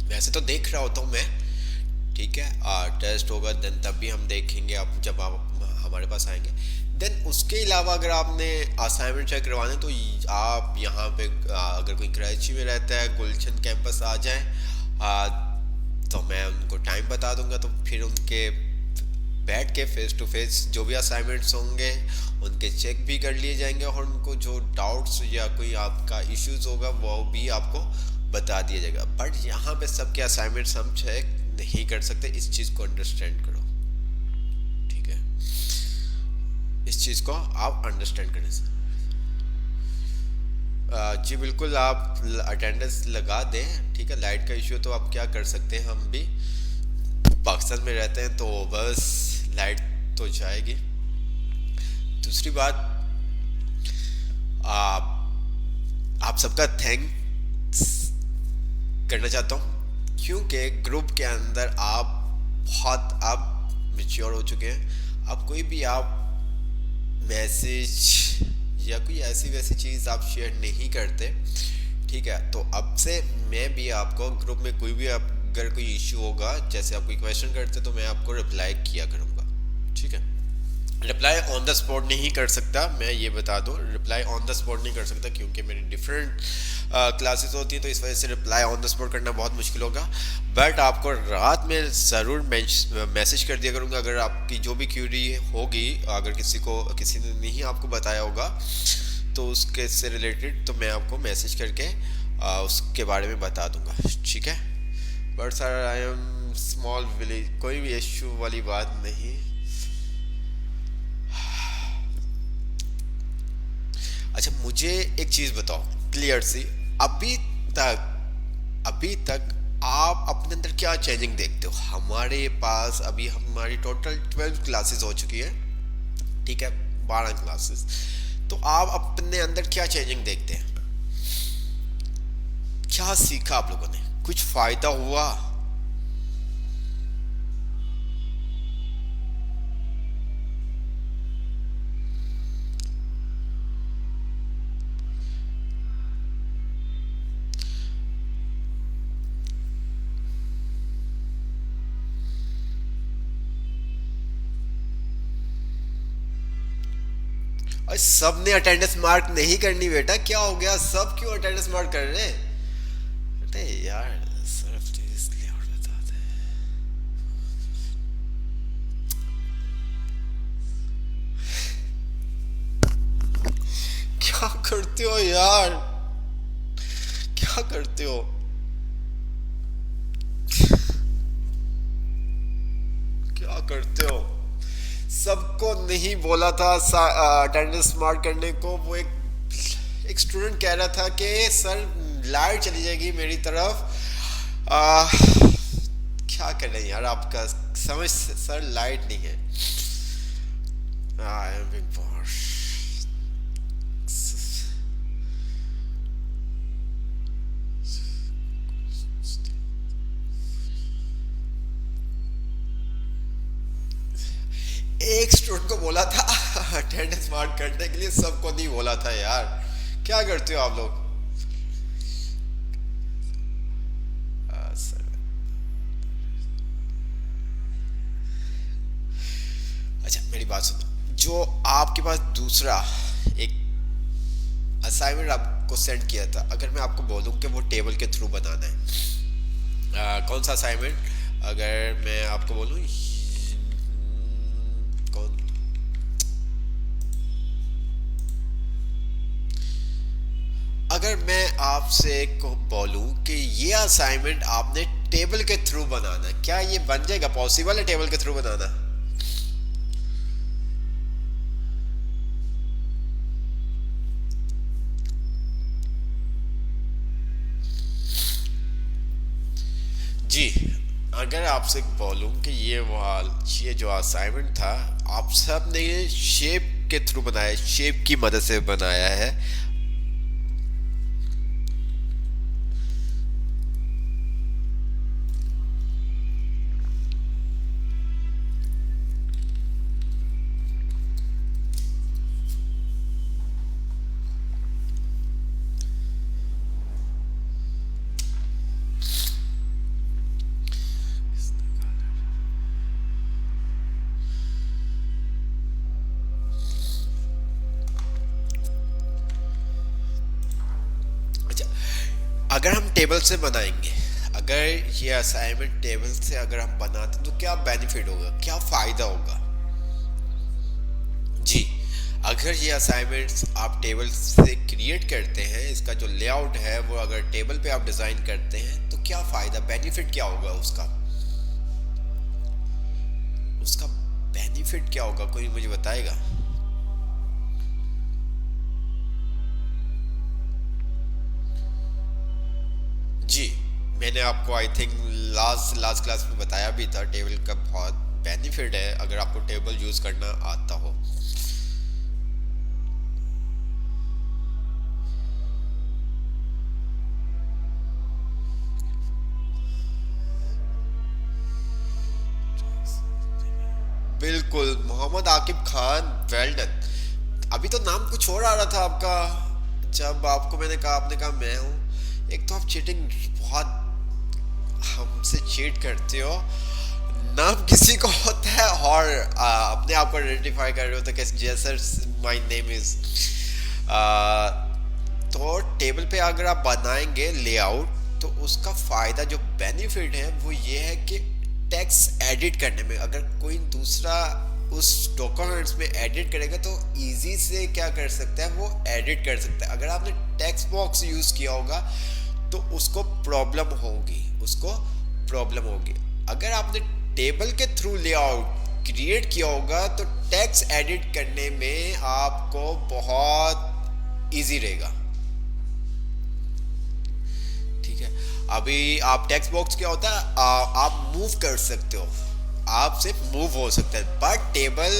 वैसे तो देख रहा होता हूँ मैं, ठीक है, टेस्ट होगा देन तब भी हम देखेंगे, अब जब आप हमारे पास आएंगे। देन उसके अलावा अगर आपने असाइनमेंट चेक करवाने तो आप यहाँ पे अगर कोई कराची में रहता है, गुलशन कैंपस आ जाए, तो मैं उनको टाइम बता दूंगा, तो फिर उनके बैठ के फेस टू फेस जो भी असाइनमेंट्स होंगे उनके चेक भी कर लिए जाएंगे, और उनको जो डाउट्स या कोई आपका इश्यूज होगा वो भी आपको बता दिया जाएगा। बट यहाँ पे सबके असाइनमेंट्स हम चेक नहीं कर सकते, इस चीज़ को अंडरस्टैंड करो, ठीक है, इस चीज़ को आप अंडरस्टैंड करें। जी बिल्कुल, आप अटेंडेंस लगा दें, ठीक है। लाइट का इश्यू तो आप क्या कर सकते हैं, हम भी पाकिस्तान में रहते हैं तो बस लाइट तो जाएगी। दूसरी बात, आप सबका थैंक्स करना चाहता हूँ, क्योंकि ग्रुप के अंदर आप मेच्योर हो चुके हैं। अब कोई भी आप मैसेज या कोई ऐसी वैसी चीज़ आप शेयर नहीं करते, ठीक है। तो अब से मैं भी आपको ग्रुप में कोई भी अगर कोई इश्यू होगा, जैसे आप कोई क्वेश्चन करते तो मैं आपको रिप्लाई किया करूँगा, ठीक है। रिप्लाई ऑन द स्पॉट नहीं कर सकता, मैं ये बता दूं, रिप्लाई ऑन द स्पॉट नहीं कर सकता क्योंकि मेरी डिफरेंट क्लासेस होती हैं, तो इस वजह से रिप्लाई ऑन द स्पॉट करना बहुत मुश्किल होगा। बट आपको रात में ज़रूर मैसेज कर दिया करूँगा अगर आपकी जो भी क्यूरी होगी, अगर किसी ने नहीं आपको बताया होगा तो उसके से रिलेटेड, तो मैं आपको मैसेज करके उसके बारे में बता दूंगा, ठीक है। But sir I am small village, कोई भी इशू वाली बात नहीं। अच्छा, मुझे एक चीज़ बताओ क्लियर सी, अभी तक आप अपने अंदर क्या चेंजिंग देखते हो? हमारे पास अभी हमारी टोटल 12 क्लासेस हो चुकी है, ठीक है, 12 क्लासेस। तो आप अपने अंदर क्या चेंजिंग देखते हैं? क्या सीखा आप लोगों ने? कुछ फायदा हुआ? और सब ने अटेंडेंस मार्क नहीं करनी बेटा, क्या हो गया, सब क्यों अटेंडेंस मार्क कर रहे हैं? अरे यार सिर्फ तो इसलिए और बता दे। क्या करते हो यार, क्या करते हो? क्या करते हो? सबको नहीं बोला था अटेंडेंस मार्क करने को। वो एक स्टूडेंट कह रहा था कि सर लाइट चली जाएगी मेरी तरफ। क्या कर रहे हैं यार, आपका समझ, सर लाइट नहीं है। I am big boss. एक स्टूडेंट को बोला था अटेंडेंस मार्क करने के लिए, सबको नहीं बोला था यार। क्या करते हो आप लोग? सर अच्छा मेरी बात सुनो, जो आपके पास दूसरा एक असाइनमेंट आपको सेंड किया था, अगर मैं आपको बोलूं कि वो टेबल के थ्रू बनाना है, कौन सा असाइनमेंट? अगर मैं आपको बोलूं कौन, अगर मैं आपसे को बोलूं कि ये असाइनमेंट आपने टेबल के थ्रू बनाना, क्या ये बन जाएगा? पॉसिबल है टेबल के थ्रू बनाना? जी, अगर आपसे बोलूं कि ये जो असाइनमेंट था, आप सब ने शेप के थ्रू बनाया, शेप की मदद से बनाया है। अच्छा, अगर हम टेबल से बनाएंगे, अगर ये असाइनमेंट टेबल से अगर हम बनाते हैं, तो क्या बेनिफिट होगा, क्या फायदा होगा? जी, अगर ये असाइनमेंट्स आप टेबल से क्रिएट करते हैं, इसका जो लेआउट है वो अगर टेबल पे आप डिजाइन करते हैं, तो क्या फायदा, बेनिफिट क्या होगा उसका? उसका बेनिफिट क्या होगा, कोई मुझे बताएगा? जी, मैंने आपको I think last last class में बताया भी था, टेबल का बहुत बेनिफिट है अगर आपको टेबल यूज करना आता हो। बिल्कुल, मोहम्मद आकिब खान, वेल डन। अभी तो नाम कुछ और आ रहा था आपका, जब आपको मैंने कहा, आपने कहा मैं हूँ। एक तो आप चीटिंग बहुत हमसे चीट करते हो, नाम किसी को होता है और अपने आप को आइडेंटिफाई कर रहे हो तो कैसे, जैसे माय नेम इज, तो टेबल पे अगर आप बनाएंगे लेआउट, तो उसका फायदा जो बेनिफिट है वो ये है कि टेक्स्ट एडिट करने में, अगर कोई दूसरा उस डॉक्यूमेंट्स में एडिट करेगा तो इजी से क्या कर सकता है, वो एडिट कर सकता है। अगर आपने टेक्स्ट बॉक्स यूज किया होगा तो उसको प्रॉब्लम होगी, उसको प्रॉब्लम होगी। अगर आपने टेबल के थ्रू लेआउट क्रिएट किया होगा तो टेक्स्ट एडिट करने में आपको बहुत इजी रहेगा। ठीक है, अभी आप टेक्स्ट बॉक्स क्या होता है, आप मूव कर सकते हो, आप सिर्फ मूव हो सकते हैं, बट टेबल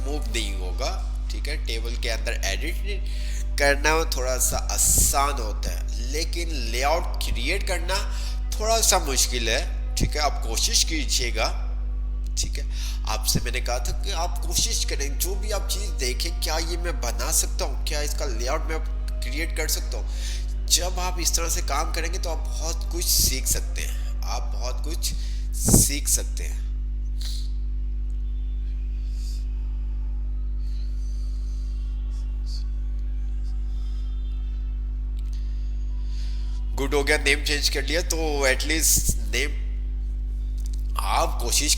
मूव नहीं होगा। ठीक है, टेबल के अंदर एडिट करना थोड़ा सा आसान होता है, लेकिन लेआउट क्रिएट करना थोड़ा सा मुश्किल है। ठीक है, आप कोशिश कीजिएगा। ठीक है, आपसे मैंने कहा था कि आप कोशिश करें, जो भी आप चीज़ देखें, क्या ये मैं बना सकता हूँ, क्या इसका लेआउट मैं क्रिएट कर सकता हूँ। जब आप इस तरह से काम करेंगे तो आप बहुत कुछ सीख सकते हैं, आप बहुत कुछ सीख सकते हैं। गुड हो गया, नेम चेंज कर लिया तो एटलीस्ट नेम आप कोशिश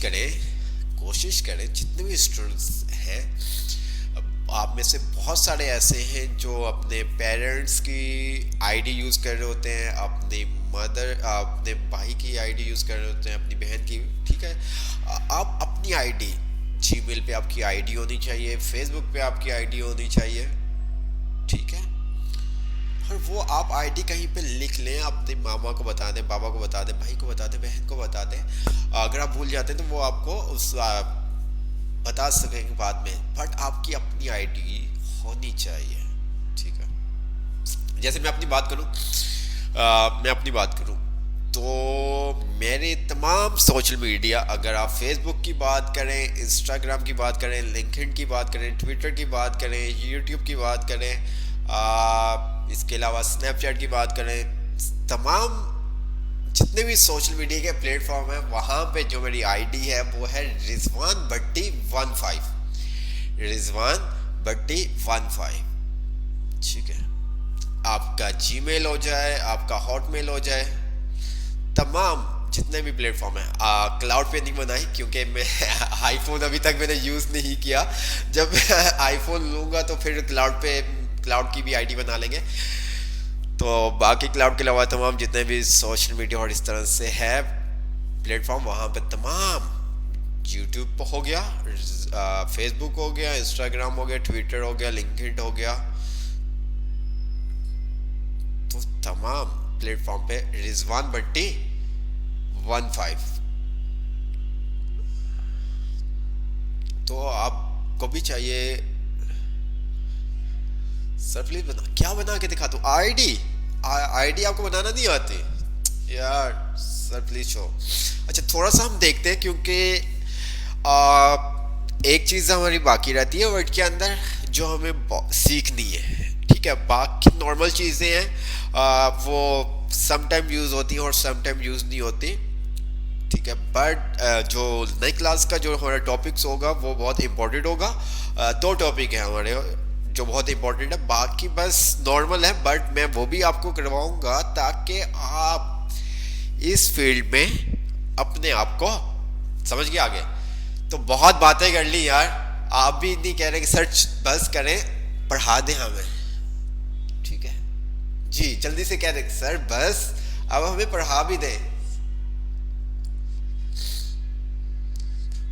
करें जितने भी स्टूडेंट्स हैं, आप में से बहुत सारे ऐसे हैं जो अपने पेरेंट्स की आईडी यूज़ कर रहे होते हैं, अपने भाई की आईडी यूज़ कर रहे होते हैं, अपनी बहन की। ठीक है, आप अपनी आईडी, जीमेल पे आपकी आईडी होनी चाहिए, फेसबुक पे आपकी आईडी होनी चाहिए। ठीक है, और वो आप आईडी कहीं पे लिख लें, अपने मामा को बता दें, पापा को बता दें, भाई को बता दें, बहन को बता दें। अगर आप भूल जाते हैं तो वो आपको बता सकेंगे बाद में, बट आपकी अपनी आईडी होनी चाहिए। ठीक है, जैसे मैं अपनी बात करूं तो मेरे तमाम सोशल मीडिया, अगर आप फेसबुक की बात करें, इंस्टाग्राम की बात करें, लिंक्डइन की बात करें, ट्विटर की बात करें, यूट्यूब की बात करें, इसके अलावा स्नैपचैट की बात करें, तमाम जितने भी सोशल मीडिया के प्लेटफॉर्म हैं, वहाँ पे जो मेरी आईडी है वो है रिजवान भट्टी 15, रिजवान भट्टी 15। ठीक है, आपका जीमेल हो जाए, आपका हॉटमेल हो जाए, तमाम जितने भी प्लेटफॉर्म है। क्लाउड पे नहीं बनाई क्योंकि मैं आईफोन अभी तक मैंने यूज़ नहीं किया, जब आईफोन लूँगा तो फिर क्लाउड की भी आईडी बना लेंगे। तो बाकी क्लाउड के अलावा तमाम जितने भी सोशल मीडिया और इस तरह से है प्लेटफॉर्म, वहाँ पे तमाम यूट्यूब हो गया, फेसबुक हो गया, इंस्टाग्राम हो गया, ट्विटर हो गया, लिंक्डइन हो गया, तो तमाम प्लेटफॉर्म पे रिजवान भट्टी 15। तो आपको भी चाहिए। सर प्लीज क्या बना के दिखा दूं? आईडी? आईडी आपको बनाना नहीं आती यार? Sir please show. अच्छा थोड़ा सा हम देखते हैं, क्योंकि एक चीज़ हमारी बाकी रहती है वर्ड के अंदर जो हमें सीखनी है। ठीक है, बाकी नॉर्मल चीज़ें हैं, वो सम टाइम यूज़ होती हैं और सम टाइम यूज़ नहीं होती। ठीक है, बट जो नई क्लास का जो हमारा टॉपिक्स होगा वो बहुत इंपॉर्टेंट होगा। दो टॉपिक है हमारे जो बहुत इंपॉर्टेंट है, बाकी बस नॉर्मल है, बट मैं वो भी आपको करवाऊंगा ताकि आप इस फील्ड में अपने आप को समझ के आगे। तो बहुत बातें कर ली यार, आप भी नहीं कह रहे कि सर्च बस करें, पढ़ा दें हमें। ठीक है जी, जल्दी से कह दें सर बस अब हमें पढ़ा भी दें।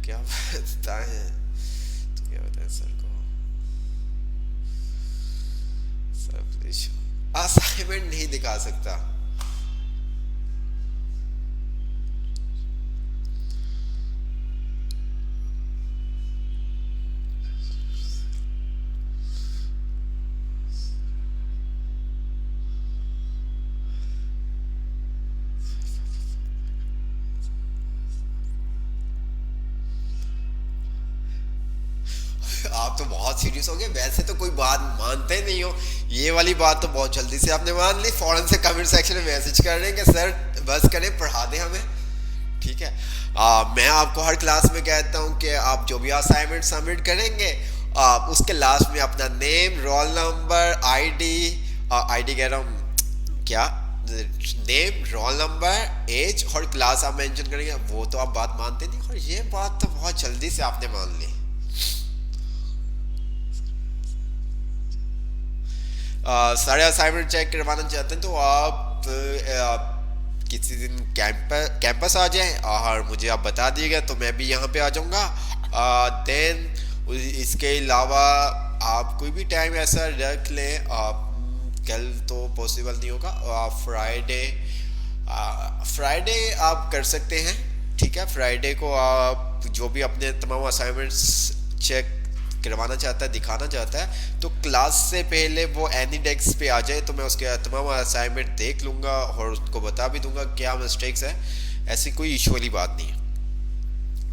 क्या बताएं, तो क्या बताएं सर को? सर प्लीज असाइनमेंट नहीं दिखा सकता। आप तो बहुत सीरियस हो गए, वैसे तो कोई बात मानते नहीं हो, ये वाली बात तो बहुत जल्दी से आपने मान ली। फौरन से कमेंट सेक्शन में मैसेज कर रहे हैं कि सर बस करें, पढ़ा दें हमें। ठीक है, मैं आपको हर क्लास में कहता हूँ कि आप जो भी असाइनमेंट सबमिट करेंगे, उसके लास्ट में अपना name, roll number, ID, ID कह रहा हूँ क्या, नेम, रोल नंबर, एज और क्लास आप मेंशन करेंगे। वो तो आप बात मानते नहीं, और ये बात तो बहुत जल्दी से आपने मान ली। सारे असाइनमेंट चेक करवाना चाहते हैं तो आप किसी दिन कैंपस आ जाएं और मुझे आप बता दिएगा, तो मैं भी यहाँ पे आ जाऊँगा। देन इसके अलावा आप कोई भी टाइम ऐसा रख लें, कल तो पॉसिबल नहीं होगा, फ्राइडे, फ्राइडे आप कर सकते हैं। ठीक है, फ्राइडे को आप जो भी अपने तमाम असाइनमेंट्स चेक करवाना चाहता है, दिखाना चाहता है, तो क्लास से पहले वो एनी डेस्क पे आ जाए, तो मैं उसके तमाम असाइनमेंट देख लूँगा और उसको बता भी दूंगा क्या मिस्टेक्स है। ऐसी कोई इशू वाली बात नहीं है।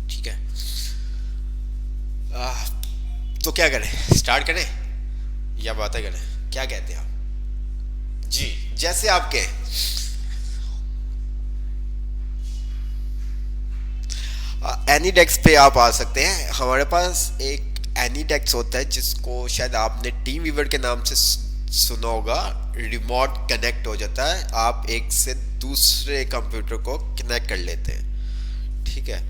ठीक है, तो क्या करें, स्टार्ट करें या बातें करें, क्या कहते हैं आप? जी जैसे आपके एनी डेस्क पे आप आ सकते हैं। हमारे पास एक एनी डेस्क होता है जिसको शायद आपने टीम वीवर के नाम से सुना होगा। रिमोट कनेक्ट हो जाता है, आप एक से दूसरे कंप्यूटर को कनेक्ट कर लेते हैं। ठीक है,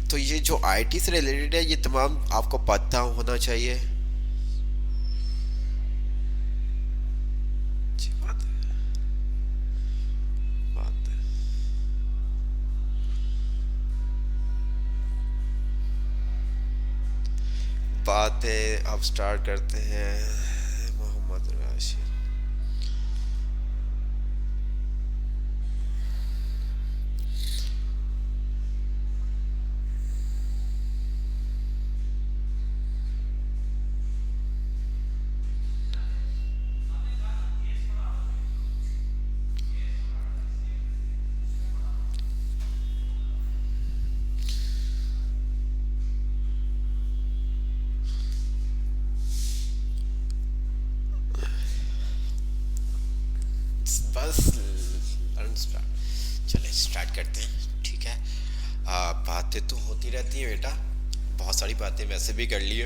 तो ये जो आईटी से रिलेटेड है ये तमाम आपको पता होना चाहिए। बातें अब स्टार्ट करते हैं। मोहम्मद राशिद, बस चले स्टार्ट करते हैं। ठीक है, बातें तो होती रहती हैं बेटा, बहुत सारी बातें वैसे भी कर लिए,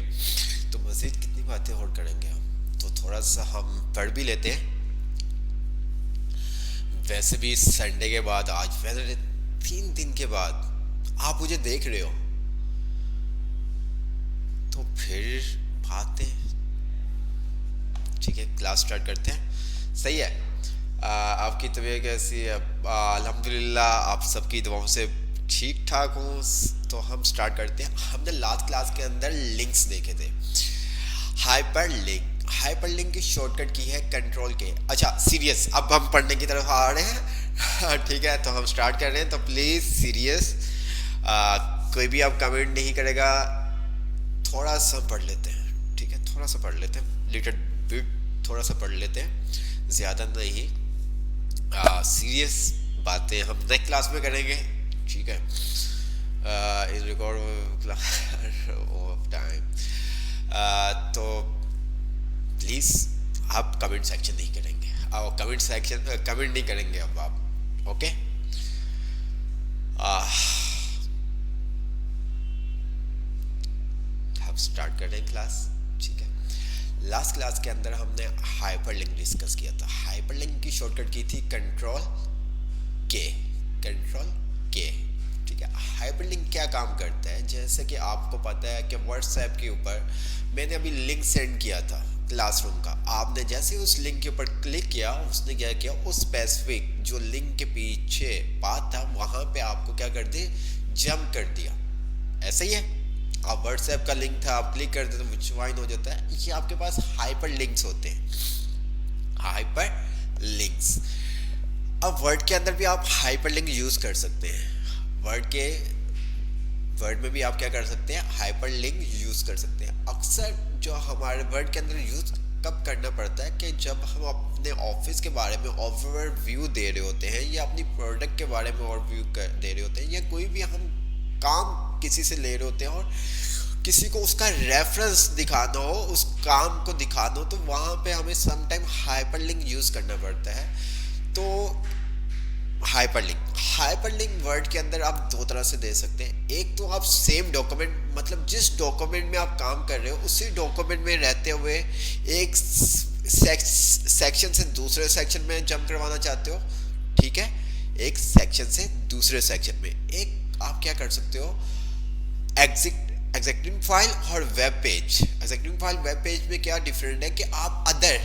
तो मज़ीद कितनी बातें और करेंगे हम, तो थोड़ा सा हम पढ़ भी लेते हैं। वैसे भी संडे के बाद आज वैसे 3 दिन के बाद आप मुझे देख रहे हो, तो फिर बातें। ठीक है, क्लास स्टार्ट करते हैं। सही है, आपकी तबीयत कैसी है? अल्हम्दुलिल्लाह आप सबकी दुआओं से ठीक ठाक हूँ। तो हम स्टार्ट करते हैं। हमने लास्ट क्लास के अंदर लिंक्स देखे थे, हाइपर लिंक। हाइपर लिंक की शॉर्टकट की है कंट्रोल के। अच्छा सीरियस, अब हम पढ़ने की तरफ आ रहे हैं। हाँ, ठीक है, तो हम स्टार्ट कर रहे हैं, तो प्लीज सीरियस, कोई भी आप कमेंट नहीं करेगा। थोड़ा सा पढ़ लेते हैं, ठीक है, थोड़ा सा पढ़ लेते हैं, लिटिल बिट, थोड़ा सा पढ़ लेते हैं, ज्यादा नहीं। सीरियस बातें हम नेक्स्ट क्लास में करेंगे, ठीक है। इन रिकॉर्ड ऑफ टाइम, तो प्लीज आप कमेंट सेक्शन नहीं करेंगे, और कमेंट सेक्शन कमेंट नहीं करेंगे अब आप, ओके। हम स्टार्ट कर रहे हैं क्लास, ठीक है। लास्ट क्लास के अंदर हमने हाइपरलिंक डिस्कस किया था। हाइपरलिंक की शॉर्टकट की थी कंट्रोल के, कंट्रोल के, ठीक है। हाइपरलिंक क्या काम करता है, जैसे कि आपको पता है कि व्हाट्सएप के ऊपर मैंने अभी लिंक सेंड किया था क्लासरूम का। आपने जैसे उस लिंक के ऊपर क्लिक किया, उसने क्या किया, उस स्पेसिफिक जो लिंक के पीछे बात था वहां पे आपको क्या कर दिया, जंप कर दिया। ऐसा ही है, आप व्हाट्सएप का लिंक था, आप क्लिक करते तो ज्वाइन हो जाता है। ये आपके पास हाइपर लिंक्स होते हैं, हाइपर लिंक्स। अब वर्ड के अंदर भी आप हाइपर लिंक यूज कर सकते हैं। वर्ड में भी आप क्या कर सकते हैं, हाइपर लिंक यूज कर सकते हैं। अक्सर जो हमारे वर्ड के अंदर यूज कब करना पड़ता है कि जब हम अपने ऑफिस के बारे में ओवरव्यू दे रहे होते हैं, या अपनी प्रोडक्ट के बारे में ओवरव्यू दे रहे होते हैं, या कोई भी हम काम किसी से ले रहे होते हैं और किसी को उसका रेफरेंस दिखाना हो, उस काम को दिखाना हो, तो वहां पे हमें समटाइम हाइपरलिंक यूज करना पड़ता है। तो हाइपरलिंक वर्ड के अंदर आप दो तरह से दे सकते हैं। एक तो आप सेम डॉक्यूमेंट, मतलब जिस डॉक्यूमेंट में आप काम कर रहे हो उसी डॉक्यूमेंट में रहते हुए एक सेक्शन से दूसरे सेक्शन में जंप करवाना चाहते हो, ठीक है। एक सेक्शन से दूसरे सेक्शन में एक आप क्या कर सकते हो, एग्जीक्यूटिंग फाइल और web page. Executing file web page में क्या डिफरेंट है कि आप अदर,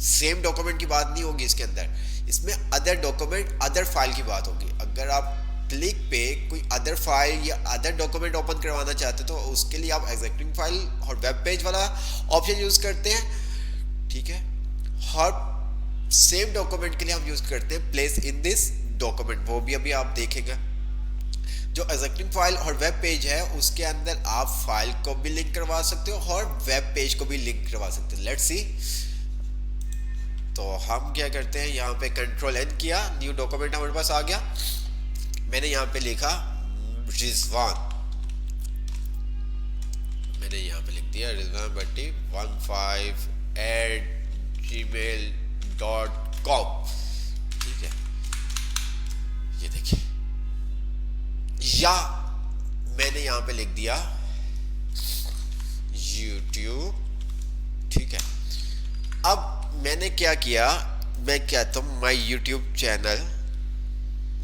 सेम डॉक्यूमेंट की बात नहीं होगी इसके अंदर, इसमें अदर डॉक्यूमेंट, अदर फाइल की बात होगी। अगर आप क्लिक पे कोई अदर फाइल या अदर डॉक्यूमेंट ओपन करवाना चाहते हो तो उसके लिए आप एग्जीक्यूटिंग फाइल और वेब पेज वाला ऑप्शन यूज करते हैं, ठीक है। और सेम डॉक्यूमेंट के लिए हम यूज करते हैं प्लेस इन दिस डॉक्यूमेंट, वो भी अभी आप देखेंगे। जो एग्जीक्यूटिंग फाइल और वेब पेज है उसके अंदर आप फाइल को भी लिंक करवा सकते हो और वेब पेज को भी लिंक करवा सकते हो। लेट्स सी, तो हम क्या करते हैं, यहाँ पे कंट्रोल एन किया, न्यू डॉक्यूमेंट हमारे पास आ गया। मैंने यहाँ पे लिखा रिजवान, मैंने यहाँ पे लिख दिया रिजवान भट्टी 15@gmail.com, ठीक है। ये देखिए, या मैंने यहाँ पे लिख दिया YouTube, ठीक है। अब मैंने क्या किया, मैं कहता हूँ माई यूट्यूब चैनल,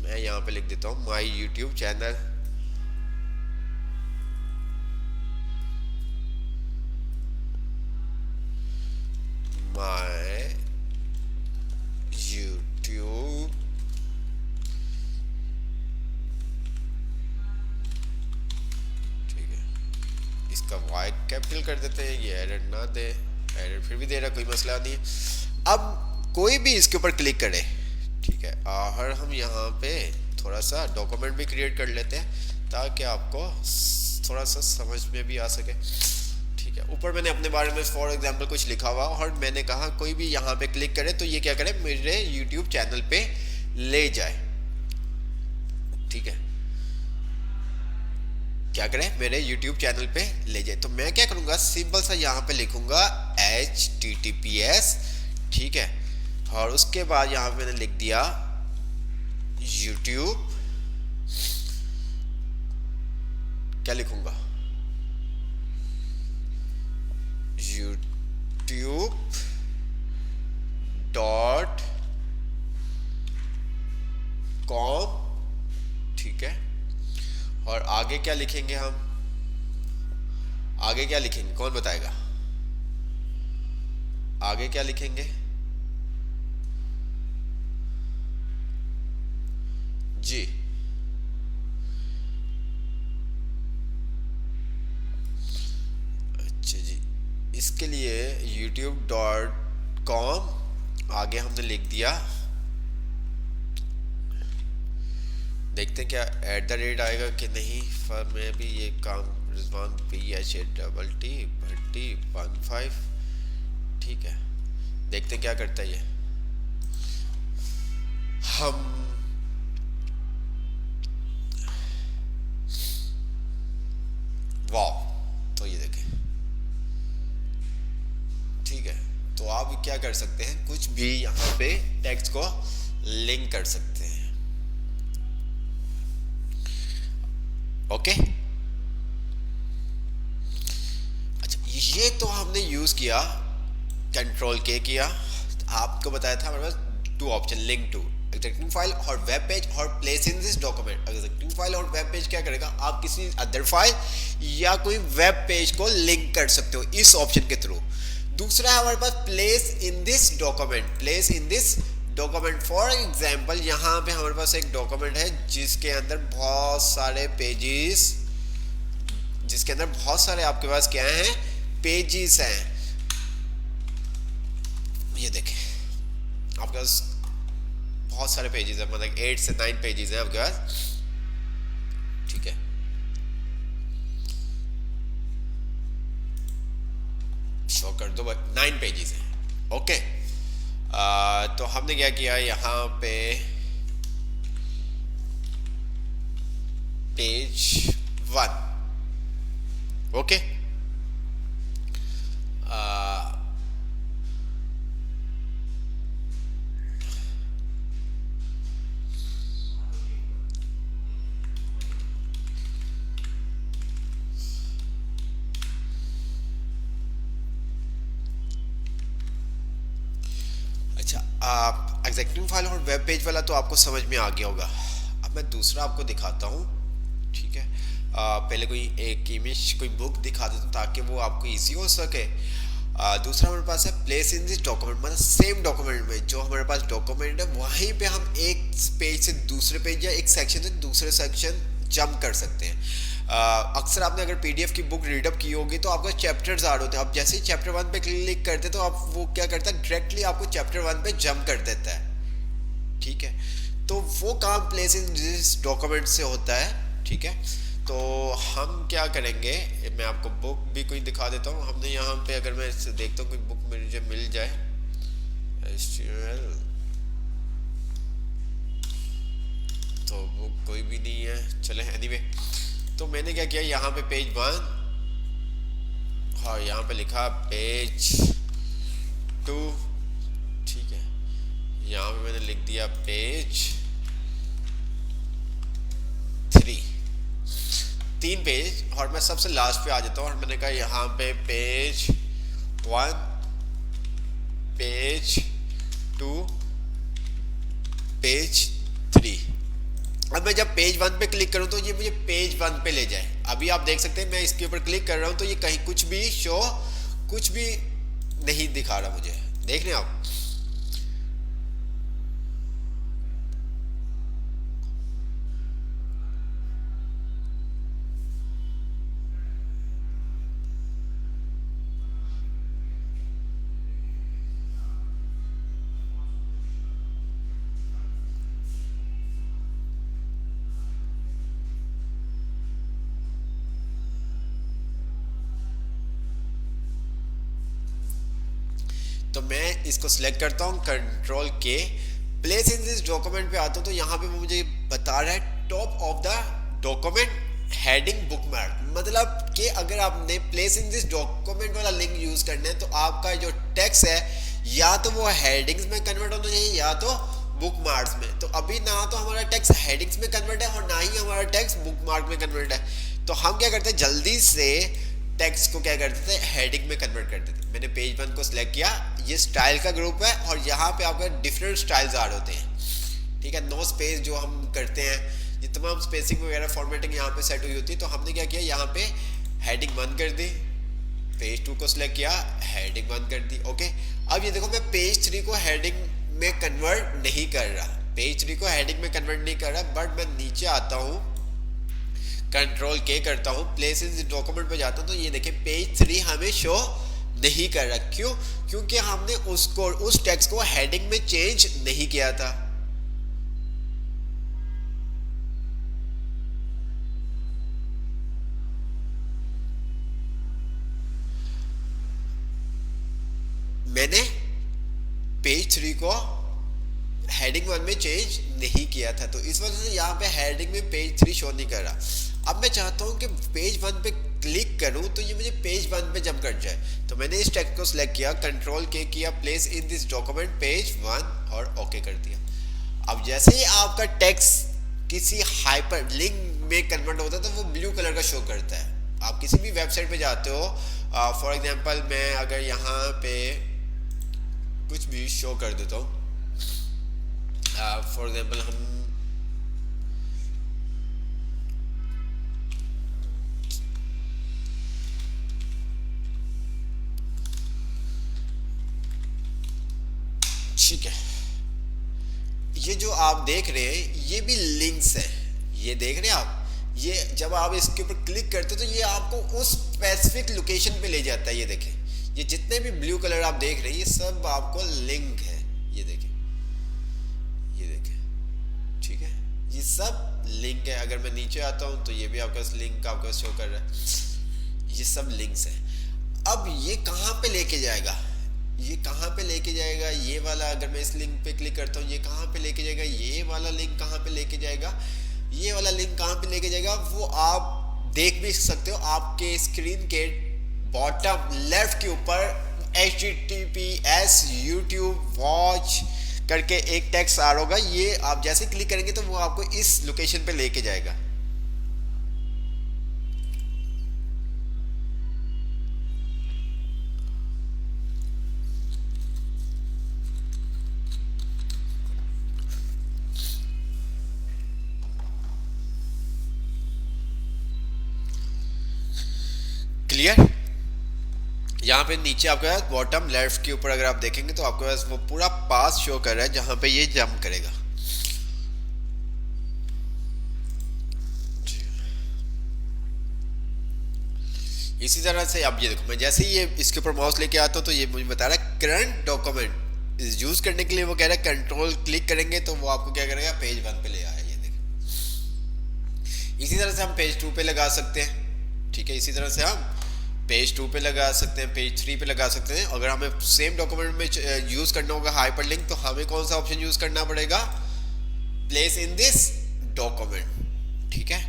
मैं यहाँ पे लिख देता हूँ my YouTube channel, my YouTube Y capital कर देते हैं, ये एरर ना दे, एरर फिर भी दे रहा, कोई मसला नहीं है। अब कोई भी इसके ऊपर क्लिक करे, ठीक है। और हम यहाँ पे थोड़ा सा डॉक्यूमेंट भी क्रिएट कर लेते हैं ताकि आपको थोड़ा सा समझ में भी आ सके, ठीक है। ऊपर मैंने अपने बारे में फॉर एग्जांपल कुछ लिखा हुआ और मैंने कहा कोई भी यहाँ पे क्लिक करे तो ये क्या करे, मेरे यूट्यूब चैनल पे ले जाए, ठीक है। क्या करें, मेरे YouTube चैनल पे ले जाए। तो मैं क्या करूंगा, सिंपल सा यहाँ पे लिखूंगा HTTPS, ठीक है। और उसके बाद यहाँ पे मैंने लिख दिया YouTube, क्या लिखूंगा, youtube.com, ठीक है। और आगे क्या लिखेंगे हम, आगे क्या लिखेंगे, कौन बताएगा, आगे क्या लिखेंगे जी। अच्छा जी, इसके लिए youtube.com, आगे हमने लिख दिया देखते हैं क्या एट द रेट आएगा कि नहीं। फॉर मैं भी ये काम रिजवान PH8 भट्टी 15। ठीक है, देखते हैं क्या करता है ये। हम वाह, तो ये देखें। ठीक है, तो आप क्या कर सकते हैं, कुछ भी यहाँ पे टेक्स्ट को लिंक कर सकते हैं। ओके, अच्छा ये तो हमने यूज किया, कंट्रोल के किया। आपको बताया था हमारे पास two option, link to executing file और वेब पेज और place in this document. Executing file और वेब पेज क्या करेगा, आप किसी अदर फाइल या कोई वेब पेज को लिंक कर सकते हो इस ऑप्शन के थ्रू। दूसरा है हमारे पास place in this document. Place in this document for example यहाँ पे हमारे पास एक डॉक्यूमेंट है जिसके अंदर बहुत सारे पेजेस, जिसके अंदर बहुत सारे आपके पास क्या हैं, पेजेस हैं। ये देखें आपके पास बहुत सारे पेजेस हैं, मतलब 8 से 9 पेजेस हैं आपके पास। ठीक है, शो कर दो, 9 पेजेस हैं। ओके, तो हमने क्या किया यहाँ पे, पेज 1। ओके, एग्जीक्यूटिव फाइल और वेब पेज वाला तो आपको समझ में आ गया होगा। अब मैं दूसरा आपको दिखाता हूँ। ठीक है, पहले कोई एक इमेज, कोई बुक दिखा देता हूँ ताकि वो आपको इजी हो सके। दूसरा हमारे पास है प्लेस इन दिस डॉक्यूमेंट, मतलब सेम डॉक्यूमेंट में जो हमारे पास डॉक्यूमेंट है वहीं पे हम एक पेज से दूसरे पेज या एक सेक्शन से दूसरे सेक्शन जंप कर सकते हैं। अक्सर आपने अगर PDF की बुक रीडअप की होगी तो आपको चैप्टर्स ऐड होते हैं। आप जैसे ही चैप्टर 1 पे क्लिक करते हैं तो आप वो क्या करता है, डायरेक्टली आपको चैप्टर 1 पे जंप कर देता है। ठीक है, तो वो काम प्लेस इन दिस डॉक्यूमेंट से होता है। ठीक है, तो हम क्या करेंगे, मैं आपको बुक भी कोई दिखा देता हूँ। हमने यहाँ पे अगर मैं देखता हूँ कोई बुक मुझे मिल जाए, HTML तो बुक कोई भी नहीं है। चले एनीवे, तो मैंने क्या किया, यहाँ पे पेज 1 और यहाँ पे लिखा पेज 2। ठीक है, यहाँ पे मैंने लिख दिया पेज 3। 3 पेज, और मैं सबसे लास्ट पे आ जाता हूँ और मैंने कहा यहाँ पे पेज 1, पेज 2, पेज 3। अब मैं जब पेज 1 पे क्लिक करूं तो ये मुझे पेज 1 पे ले जाए। अभी आप देख सकते हैं मैं इसके ऊपर क्लिक कर रहा हूं तो ये कहीं कुछ भी शो, कुछ भी नहीं दिखा रहा मुझे। देख रहे हैं आप, तो मैं इसको सिलेक्ट करता हूँ, कंट्रोल के, प्लेस इन दिस डॉक्यूमेंट पे आता हूँ तो यहाँ पे मुझे बता रहा है top of the document heading bookmark. मतलब कि अगर आपने प्लेस इन दिस डॉक्यूमेंट वाला लिंक यूज करना है तो आपका जो टेक्स्ट है या तो वो हेडिंग्स में कन्वर्ट होना चाहिए या तो बुकमार्क्स में। तो अभी ना तो हमारा टेक्स्ट हेडिंग्स में कन्वर्ट है और ना ही हमारा टेक्स्ट बुकमार्क में कन्वर्ट है। तो हम क्या करते हैं, जल्दी से टेक्स्ट को क्या कर देते हैं, हेडिंग में कन्वर्ट कर देते हैं। मैंने पेज 1 को सिलेक्ट किया, ये स्टाइल का ग्रुप है और यहाँ पे आपके डिफरेंट स्टाइल्स ऐड होते हैं। ठीक है, नो स्पेस जो हम करते हैं, ये तमाम स्पेसिंग वगैरह फॉर्मेटिंग यहाँ पे सेट हुई होती है। तो हमने क्या किया, यहाँ पे हेडिंग बंद कर दी, पेज 2 को सिलेक्ट किया, हेडिंग बंद कर दी। ओके, अब ये देखो मैं पेज 3 को हेडिंग में कन्वर्ट नहीं कर रहा, पेज 3 को हेडिंग में कन्वर्ट नहीं कर रहा, बट मैं नीचे आता हूँ, कंट्रोल के करता हूँ, प्लेस इन डॉक्यूमेंट पे जाता हूँ तो ये देखिए पेज 3 हमें शो नहीं कर रहा। क्यों? क्योंकि हमने उसको, उस टेक्स्ट को हेडिंग में चेंज नहीं किया था। मैंने पेज 3 को हेडिंग 1 में चेंज नहीं किया था, तो इस वजह से यहाँ पे हेडिंग में पेज 3 शो नहीं कर रहा। अब मैं चाहता हूँ कि पेज 1 पे क्लिक करूँ तो ये मुझे पेज 1 पे जंप कर जाए। तो मैंने इस टेक्स्ट को सिलेक्ट किया, कंट्रोल के किया, place in this document page 1 और ओके कर दिया। अब जैसे ही आपका टेक्स्ट किसी हाइपर लिंक में कन्वर्ट होता है तो वो ब्लू कलर का शो करता है। आप किसी भी वेबसाइट पे जाते हो, फॉर एग्जांपल मैं अगर यहाँ पे कुछ भी शो कर देता हूँ, फॉर एग्जांपल हम ठीक है, ये जो आप देख रहे हैं ये भी लिंक्स है, ये देख रहे हैं आप, ये जब आप इसके ऊपर क्लिक करते हो तो ये आपको उस स्पेसिफिक लोकेशन पे ले जाता है। ये देखें, ये जितने भी ब्लू कलर आप देख रहे हैं ये सब आपको लिंक है, ये देखें, ये देखें, ठीक है, ये सब लिंक है। अगर मैं नीचे आता हूं तो ये भी आपका लिंक आपका शो कर रहा है, ये सब लिंक्स है। अब ये कहाँ पे लेके जाएगा, ये कहाँ पे लेके जाएगा, ये वाला अगर मैं इस लिंक पे क्लिक करता हूँ ये कहाँ पे लेके जाएगा, ये वाला लिंक कहाँ पे लेके जाएगा, ये वाला लिंक कहाँ पे लेके जाएगा, वो आप देख भी सकते हो। आपके स्क्रीन के बॉटम लेफ्ट के ऊपर HTTPS YouTube वॉच करके एक टेक्स्ट आ रहा होगा, ये आप जैसे क्लिक करेंगे तो वो आपको इस लोकेशन पे लेके जाएगा। क्लियर? यहाँ पे नीचे आपके पास बॉटम लेफ्ट के ऊपर अगर आप देखेंगे तो आपके पास वो पूरा पास शो कर रहा है जहां पे ये जंप करेगा। इसी तरह से आप ये देखो, मैं जैसे ही ये इसके ऊपर माउस लेके आता हूँ तो ये मुझे बता रहा है करंट डॉक्यूमेंट यूज करने के लिए, वो कह रहा है कंट्रोल क्लिक करेंगे तो वो आपको क्या करेगा, पेज 1 पे ले आया। ये देखो, इसी तरह से हम पेज 2 पे लगा सकते हैं, ठीक है, इसी तरह से हम पेज 2 पे लगा सकते हैं, पेज 3 पे लगा सकते हैं। अगर हमें सेम डॉक्यूमेंट में यूज करना होगा हाइपरलिंक तो हमें कौन सा ऑप्शन यूज करना पड़ेगा, प्लेस इन दिस डॉक्यूमेंट, ठीक है।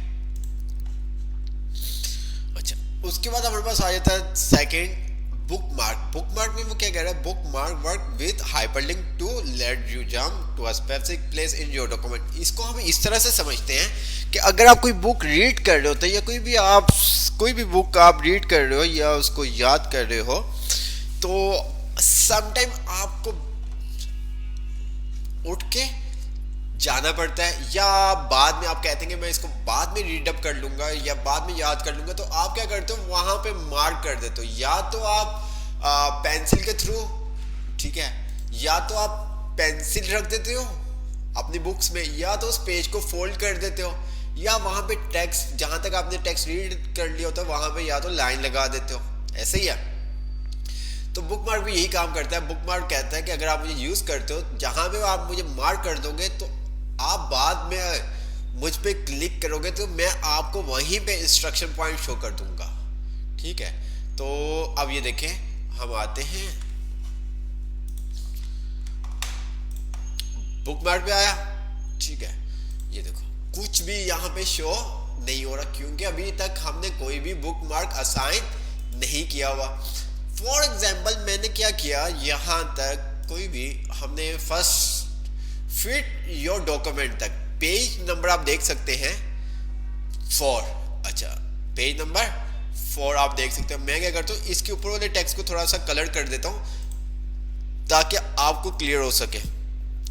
अच्छा, उसके बाद हमारे पास आ जाता है सेकंड बुकमार्क। बुकमार्क में वो क्या कह रहा है, bookmark work with hyperlink to let you jump to a specific place in your document. इसको हम इस तरह से समझते हैं कि अगर आप कोई बुक रीड कर रहे होते हैं या कोई भी बुक आप रीड कर रहे हो या उसको याद कर रहे हो तो समटाइम आपको उठ के जाना पड़ता है, या बाद में आप कहते हैं कि मैं इसको बाद में रीड अप कर लूंगा या बाद में याद कर लूंगा, तो आप क्या करते हो, वहां पे मार्क कर देते हो। या तो आप पेंसिल के थ्रू, ठीक है, या तो आप पेंसिल रख देते हो अपनी बुक्स में, या तो उस पेज को फोल्ड कर देते हो, या वहां पे टेक्स्ट जहां तक आपने टेक्स्ट रीड कर लिया होता है वहां पे या तो लाइन लगा देते हो, ऐसे ही है। तो बुक मार्क भी यही काम करता है। बुक मार्क कहता है कि अगर आप मुझे यूज करते हो, जहां पे आप मुझे मार्क कर दोगे तो आप बाद में मुझ पे क्लिक करोगे तो मैं आपको वहीं पे इंस्ट्रक्शन पॉइंट शो कर दूंगा, ठीक है। तो अब ये देखें, हम आते हैं बुक मार्क पे आया, ठीक है, ये देखो कुछ भी यहाँ पे शो नहीं हो रहा क्योंकि अभी तक हमने कोई भी बुक मार्क असाइन नहीं किया हुआ। फॉर एग्जाम्पल मैंने क्या किया, यहाँ तक कोई भी हमने फर्स्ट फिट योर डॉक्यूमेंट तक पेज नंबर आप देख सकते हैं 4, अच्छा पेज नंबर 4 आप देख सकते हैं। मैं क्या करता हूँ, इसके ऊपर वाले टेक्स्ट को थोड़ा सा कलर कर देता हूँ ताकि आपको क्लियर हो सके।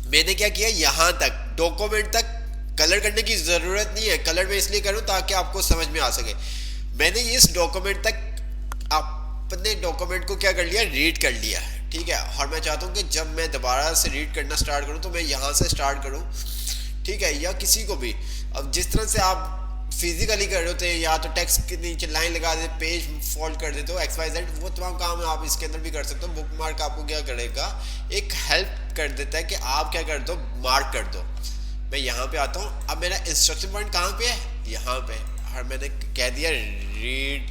मैंने क्या किया, यहाँ तक डॉक्यूमेंट तक कलर करने की जरूरत नहीं है, कलर मैं इसलिए करूँ ताकि आपको समझ में आ सके। मैंने इस डॉक्यूमेंट तक अपने डॉक्यूमेंट को क्या कर लिया, रीड कर लिया है, ठीक है। और मैं चाहता हूँ कि जब मैं दोबारा से रीड करना स्टार्ट करूँ तो मैं यहाँ से स्टार्ट करूँ, ठीक है, या किसी को भी। अब जिस तरह से आप फिजिकली कर रहे होते हैं, या तो टेक्स्ट के नीचे लाइन लगा देते, पेज फोल्ड कर देते हो, XYZ, वो तमाम काम आप इसके अंदर भी कर सकते हो। बुक मार्क आपको क्या करेगा, एक हेल्प कर देता है कि आप क्या कर दो, मार्क कर दो। मैं यहाँ पे आता हूँ, अब मेरा इंस्ट्रक्शन पॉइंट कहाँ पे है, यहाँ पे, और मैंने कह दिया रीड,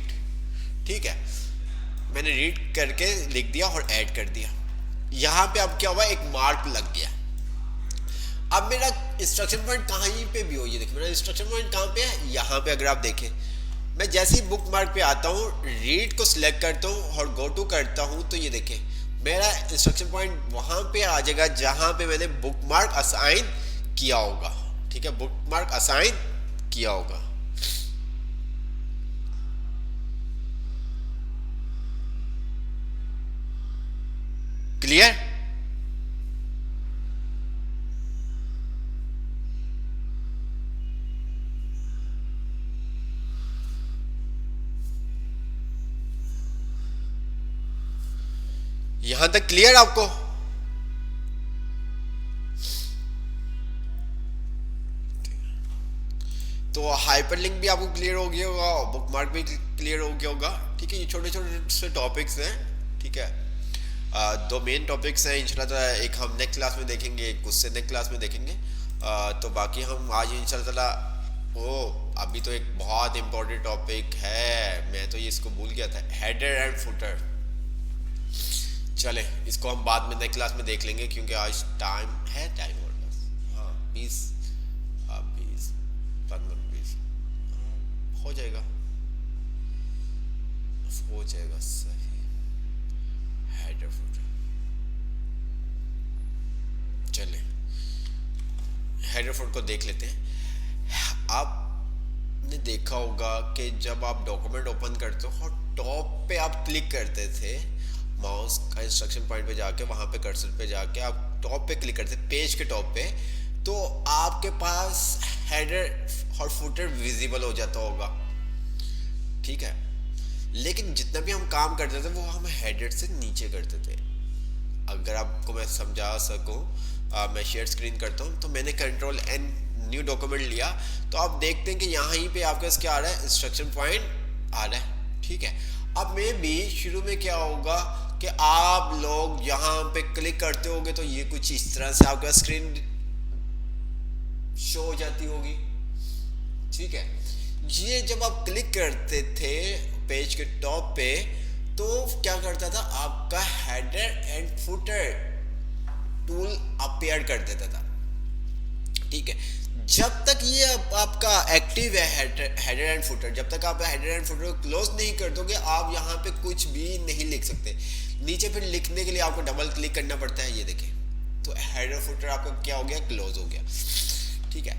ठीक है, मैंने रीड करके लिख दिया और ऐड कर दिया। यहाँ पे अब क्या हुआ, एक मार्क लग गया। अब मेरा इंस्ट्रक्शन पॉइंट कहाँ पे भी हो, ये देखिए मेरा इंस्ट्रक्शन पॉइंट कहाँ पे है, यहाँ पे। अगर आप देखें, मैं जैसे ही बुक मार्क पे आता हूँ, रीड को सिलेक्ट करता हूँ और गो टू करता हूँ, तो ये देखें मेरा इंस्ट्रक्शन पॉइंट वहाँ पे आ जाएगा जहाँ पे मैंने बुक मार्क असाइन किया होगा। ठीक है, बुक मार्क असाइन किया होगा। क्लियर? यहां तक क्लियर आपको? तो हाइपरलिंक भी आपको क्लियर हो गया होगा, बुक मार्क भी क्लियर हो गया होगा। ठीक है, ये छोटे छोटे से टॉपिक्स हैं। ठीक है, दो मेन टॉपिक्स हैं इंशाल्लाह, एक हम नेक्स्ट क्लास में देखेंगे, एक उससे नेक्स्ट क्लास में देखेंगे। तो बाकी हम आज इंशाल्लाह, ओ अभी तो एक बहुत इंपॉर्टेंट टॉपिक है, मैं तो ये इसको भूल गया था, हेडर एंड फुटर। चले इसको हम बाद में नेक्स्ट क्लास में देख लेंगे, क्योंकि आज टाइम है, टाइम और बस, हाँ 20, हाँ 20 15 20 हो जाएगा, हो जाएगा सही। हेडर फुटर, चले हेडर फुट को देख लेते हैं। आपने देखा होगा कि जब आप डॉक्यूमेंट ओपन करते हो और टॉप पे आप क्लिक करते थे, माउस का इंस्ट्रक्शन पॉइंट पे जाके, वहां पे कर्सर पे जाके आप टॉप पे क्लिक करते, पेज के टॉप पे, तो आपके पास हेडर और फुटर विजिबल हो जाता होगा। ठीक है, लेकिन जितना भी हम काम करते थे वो हम हेडर से नीचे करते थे। अगर आपको मैं समझा सकूं, मैं शेयर स्क्रीन करता हूं, तो मैंने कंट्रोल एन न्यू डॉक्यूमेंट लिया, तो आप देखते हैं कि यहाँ ही पे आपके पास क्या आ रहा है, इंस्ट्रक्शन पॉइंट आ रहा है। ठीक है, अब में भी शुरू में क्या होगा कि आप लोग यहाँ पे क्लिक करते होगे तो ये कुछ इस तरह से आपका स्क्रीन शो हो जाती होगी। ठीक है, ये जब आप क्लिक करते थे पेज के टॉप पे, तो क्या करता था, आपका header and footer tool appear कर देता था। ठीक है, जब तक ये आपका एक्टिव है हेडर एंड फुटर, जब तक आप हेडर एंड फुटर को क्लोज नहीं कर दोगे, आप यहाँ पे कुछ भी नहीं लिख सकते। नीचे फिर लिखने के लिए आपको डबल क्लिक करना पड़ता है, ये देखें, तो हेडर फुटर आपका क्या हो गया, क्लोज हो गया। ठीक है,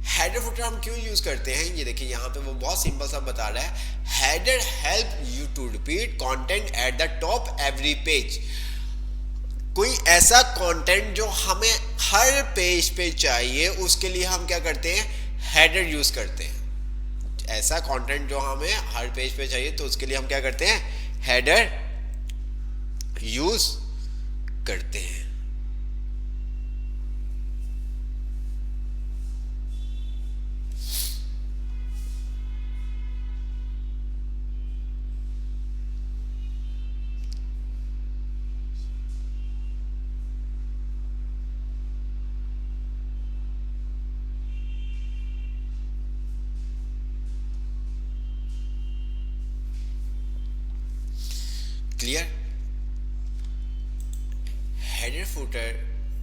हेडर फुटर हम क्यों यूज करते हैं, ये देखिए यहाँ पे वो बहुत सिंपल सा बता रहा है, header help you to repeat content at the top every page. कोई ऐसा कंटेंट जो हमें हर पेज पे चाहिए, उसके लिए हम क्या करते हैं, हेडर यूज करते हैं। ऐसा कंटेंट जो हमें हर पेज पे चाहिए, तो उसके लिए हम क्या करते हैं, हेडर यूज करते हैं। क्लियर? हेडर फुटर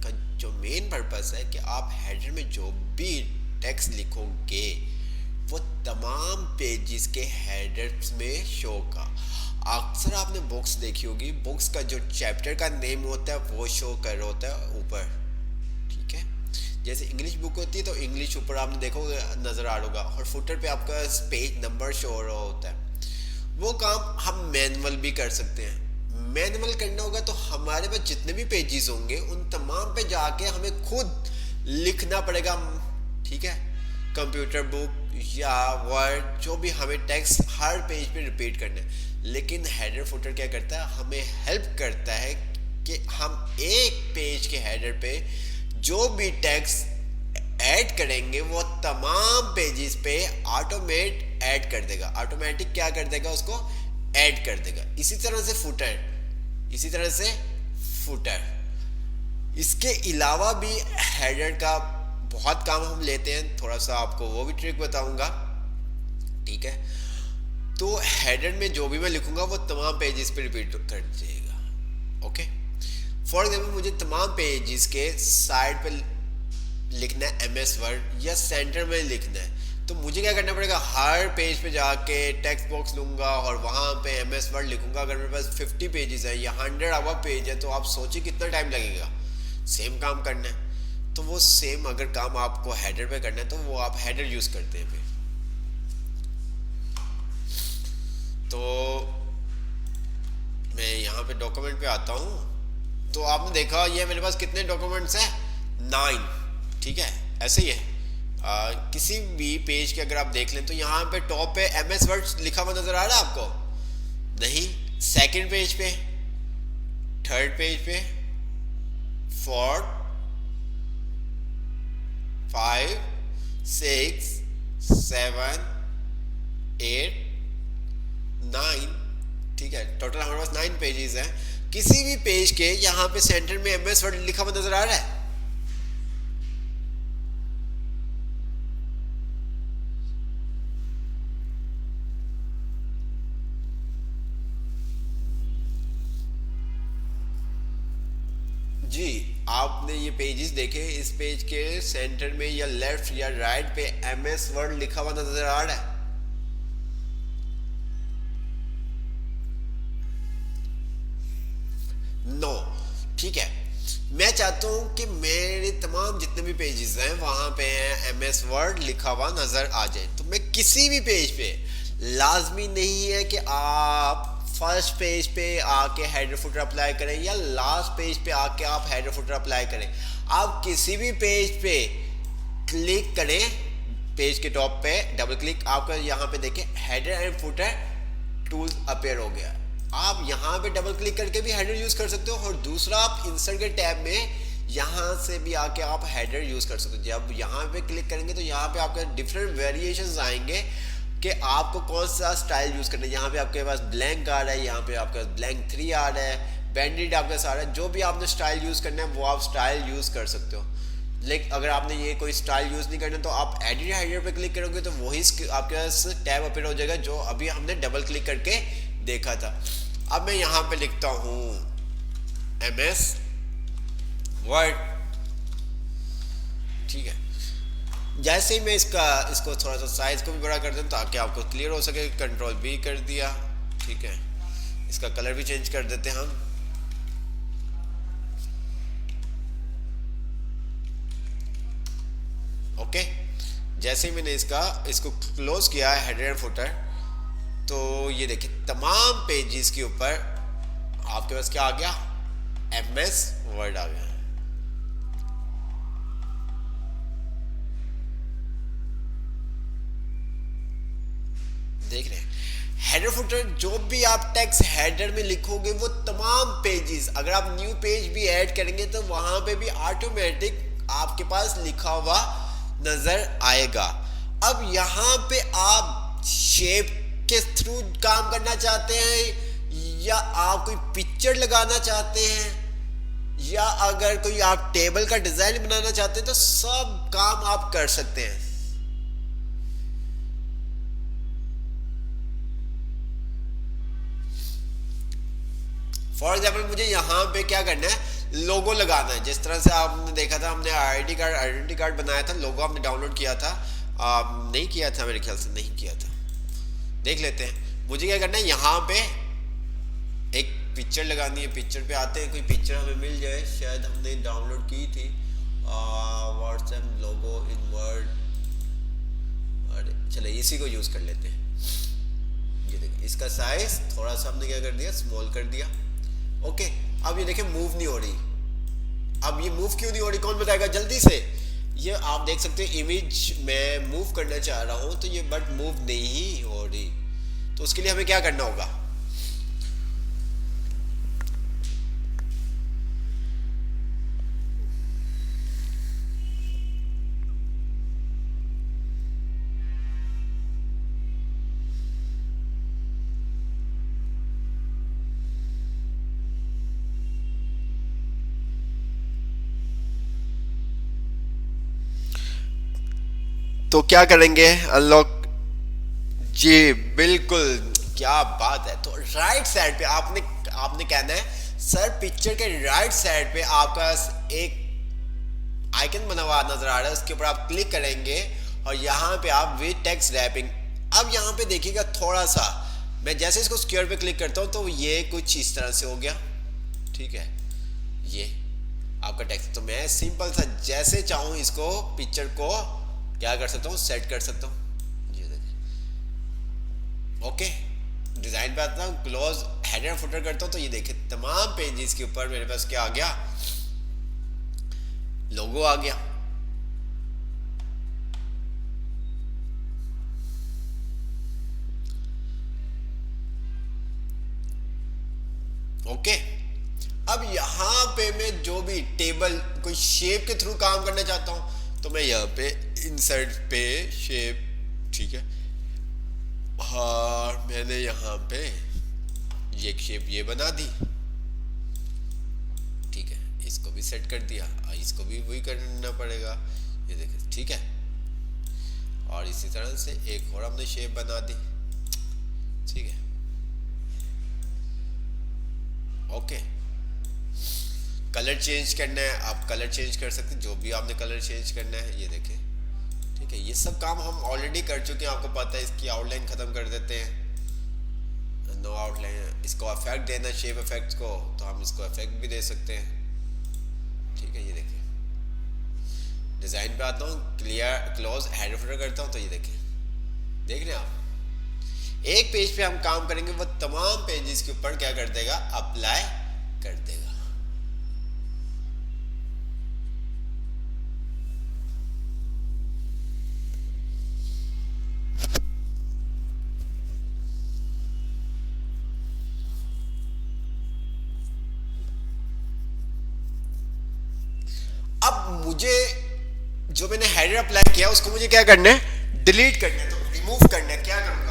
का जो मेन पर्पस है कि आप हेडर में जो भी टेक्स्ट लिखोगे वो तमाम पेजेस के हेडर्स में शो का। अक्सर आपने बुक्स देखी होगी, बुक्स का जो चैप्टर का नेम होता है वो शो कर रहा होता है ऊपर। ठीक है, जैसे इंग्लिश बुक होती है तो इंग्लिश ऊपर आपने देखो नजर आ रहा होगा, और फुटर पे आपका पेज नंबर शो हो रहा होता है। वो काम हम मैनुअल भी कर सकते हैं। मैनुअल करना होगा तो हमारे पास जितने भी पेजेस होंगे उन तमाम पे जाके हमें खुद लिखना पड़ेगा। ठीक है, कंप्यूटर बुक या वर्ड, जो भी हमें टेक्स्ट हर पेज पे रिपीट करना है। लेकिन हेडर फुटर क्या करता है, हमें हेल्प करता है कि हम एक पेज के हेडर पे जो भी टेक्स्ट ऐड करेंगे वो तमाम पेजेस पे ऑटोमेट ऐड कर देगा, ऑटोमेटिक क्या कर देगा, उसको ऐड कर देगा। इसी तरह से फुटर, इसी तरह से फुटर। इसके अलावा भी हेडर का बहुत काम हम लेते हैं, थोड़ा सा आपको वो भी ट्रिक बताऊंगा। ठीक है, तो हेडर में जो भी मैं लिखूंगा वो तमाम पेजेस पे रिपीट कर जाएगा। ओके, फॉर एग्जाम्पल मुझे तमाम पेजेस के साइड पे लिखना है एमएस वर्ड या सेंटर में लिखना है, तो मुझे क्या करना पड़ेगा, हर पेज पे जाके टेक्स्ट बॉक्स लूंगा और वहां पे एमएस वर्ड लिखूंगा। अगर मेरे पास 50 पेजेस है या 100 अवर पेज है तो आप सोचिए कितना टाइम लगेगा सेम काम करना है। तो वो सेम अगर काम आपको हेडर पे करना है तो वो आप हेडर यूज करते हैं फिर। तो मैं यहाँ पे डॉक्यूमेंट पे आता हूँ, तो आपने देखा ये मेरे पास कितने डॉक्यूमेंट्स हैं, 9। ठीक है, ऐसे ही है। किसी भी पेज के अगर आप देख लें तो यहाँ पे टॉप पे एमएस वर्ड लिखा हुआ नजर आ रहा है आपको? नहीं। सेकंड पेज पे, थर्ड पेज पे, फोर्थ, 5, 6, 7, 8, 9। ठीक है, टोटल हमारे पास 9 पेजेस हैं। किसी भी पेज के यहाँ पे सेंटर में एमएस वर्ड लिखा हुआ नजर आ रहा है? जी, आपने ये पेजेस देखे, इस पेज के सेंटर में या लेफ्ट या राइट पे एमएस वर्ड लिखा हुआ नजर आ रहा है? नो। ठीक है, मैं चाहता हूं कि मेरे तमाम जितने भी पेजेस हैं वहां पे एमएस वर्ड लिखा हुआ नजर आ जाए। तो मैं किसी भी पेज पे, लाजमी नहीं है कि आप फर्स्ट पेज पे आके हेडर फुटर अप्लाई करें या लास्ट पेज पे आके आप हेडर फुटर अप्लाई करें। आप किसी भी पेज पे क्लिक करें, पेज के टॉप पे डबल क्लिक, आपका यहाँ पे देखिए header and footer tool appear हो गया। आप यहाँ पे डबल क्लिक करके भी हेडर यूज कर सकते हो, और दूसरा आप इंसर्ट के टैब में यहाँ से भी आके आप हेडर यूज कर सकते हो। जब यहाँ पे क्लिक करेंगे तो यहाँ पे आपके डिफरेंट वेरिएशंस आएंगे कि आपको कौन सा स्टाइल यूज करना है। यहाँ पे आपके पास ब्लैंक आ रहा है, यहाँ पे आपके पास ब्लैंक 3 आ रहा है, बैंडेड आपके पास आ रहा है। जो भी आपने स्टाइल यूज करना है वो आप स्टाइल यूज कर सकते हो। लेकिन अगर आपने ये कोई स्टाइल यूज नहीं करना तो आप एडिट हेडर पे क्लिक करोगे तो वही आपके पास टैब अपेयर हो जाएगा जो अभी हमने डबल क्लिक करके देखा था। अब मैं यहाँ पे लिखता हूँ एमएस वर्ड। ठीक है, जैसे ही मैं इसको थोड़ा सा साइज को भी बड़ा कर दूँ ताकि आपको क्लियर हो सके, कंट्रोल भी कर दिया। ठीक है, इसका कलर भी चेंज कर देते हैं हम। ओके, जैसे ही मैंने इसको क्लोज किया है हेडर एंड फुटर, तो ये देखिए तमाम पेजेस के ऊपर आपके पास क्या आ गया, एमएस वर्ड आ गया। देख रहे हैं, हेडर फुटर जो भी आप टेक्स्ट हेडर में लिखोगे वो तमाम पेजेस, अगर आप न्यू पेज भी ऐड करेंगे तो वहां पे भी ऑटोमेटिक आपके पास लिखा हुआ नजर आएगा। अब यहाँ पे आप शेप के थ्रू काम करना चाहते हैं या आप कोई पिक्चर लगाना चाहते हैं या अगर कोई आप टेबल का डिजाइन बनाना चाहते हैं तो सब काम आप कर सकते हैं। फॉर एग्जाम्पल मुझे यहाँ पे क्या करना है, लोगो लगाना है। जिस तरह से आपने देखा था हमने आइडेंटिटी कार्ड बनाया था, लोगो हमने डाउनलोड किया था, नहीं किया था मेरे ख्याल से, नहीं किया था, देख लेते हैं। मुझे क्या करना है, यहाँ पे एक पिक्चर लगानी है। पिक्चर पे आते हैं, कोई पिक्चर हमें मिल जाए, शायद हमने डाउनलोड की थी, व्हाट्सएप लोगो इन वर्ड, अरे चले इसी को यूज कर लेते हैं। ये देखिए इसका साइज थोड़ा सा हमने क्या कर दिया, स्मॉल कर दिया। ओके, अब ये देखिए मूव नहीं हो रही। अब ये मूव क्यों नहीं हो रही, कौन बताएगा जल्दी से? ये आप देख सकते हैं इमेज मैं मूव करना चाह रहा हूं तो ये बट मूव नहीं हो रही। तो उसके लिए हमें क्या करना होगा, तो क्या करेंगे, अनलॉक। जी बिल्कुल, क्या बात है। तो राइट साइड पे आपने कहना है सर पिक्चर के राइट साइड पे आपका एक आइकन बना हुआ नजर आ रहा है, उसके ऊपर आप क्लिक करेंगे और यहाँ पे आप विद टेक्स्ट रैपिंग, अब यहाँ पे देखिएगा थोड़ा सा, मैं जैसे इसको स्क्वायर पे क्लिक करता हूँ तो ये कुछ इस तरह से हो गया, ठीक है, ये आपका टेक्स्ट। तो मैं सिंपल सा जैसे चाहूँ इसको पिक्चर को क्या कर सकता हूँ, सेट कर सकता हूँ। ये देखिए, ओके, डिजाइन पे आता हूँ, क्लोज हेडर फुटर करता हूँ, तो ये देखिए तमाम पेजेस के ऊपर मेरे पास क्या आ गया, लोगो आ गया। ओके, अब यहां पे मैं जो भी टेबल कोई शेप के थ्रू काम करना चाहता हूं तो मैं यहाँ पे इंसर्ट पे शेप, ठीक है, और मैंने यहाँ पे ये शेप ये बना दी, ठीक है, इसको भी सेट कर दिया, इसको भी वही करना पड़ेगा, ये देखिए, ठीक है, और इसी तरह से एक और हमने शेप बना दी, ठीक है, ओके। कलर चेंज करना है, आप कलर चेंज कर सकते हैं, जो भी आपने कलर चेंज करना है, ये देखें, ठीक है, ये सब काम हम ऑलरेडी कर चुके हैं, आपको पता है। इसकी आउटलाइन खत्म कर देते हैं, नो आउटलाइन, इसको इफेक्ट देना शेप इफेक्ट को, तो हम इसको इफेक्ट भी दे सकते हैं, ठीक है, ये देखिए, डिजाइन पे आता हूँ, क्लियर क्लोज हेडर फुटर करता हूँ, तो ये देखिए, देख रहे हैं आप, एक पेज पे हम काम करेंगे वो तमाम पेजेस के ऊपर क्या कर देगा, अप्लाई कर देगा। अब मुझे जो मैंने हेडर अप्लाई किया उसको मुझे क्या करना है, डिलीट करना है, तो रिमूव करना है, क्या करूंगा,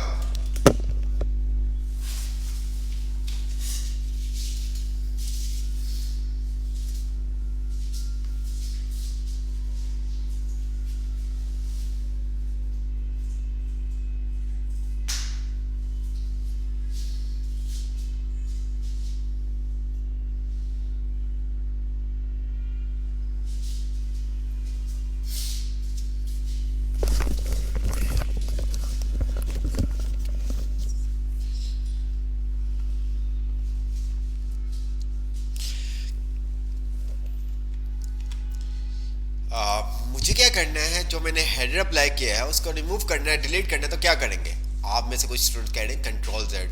मुझे क्या करना है, जो मैंने हेडर अप्लाई किया है उसको रिमूव करना है, डिलीट करना है, तो क्या करेंगे, आप में से कुछ स्टूडेंट कह रहे हैं कंट्रोल जेड,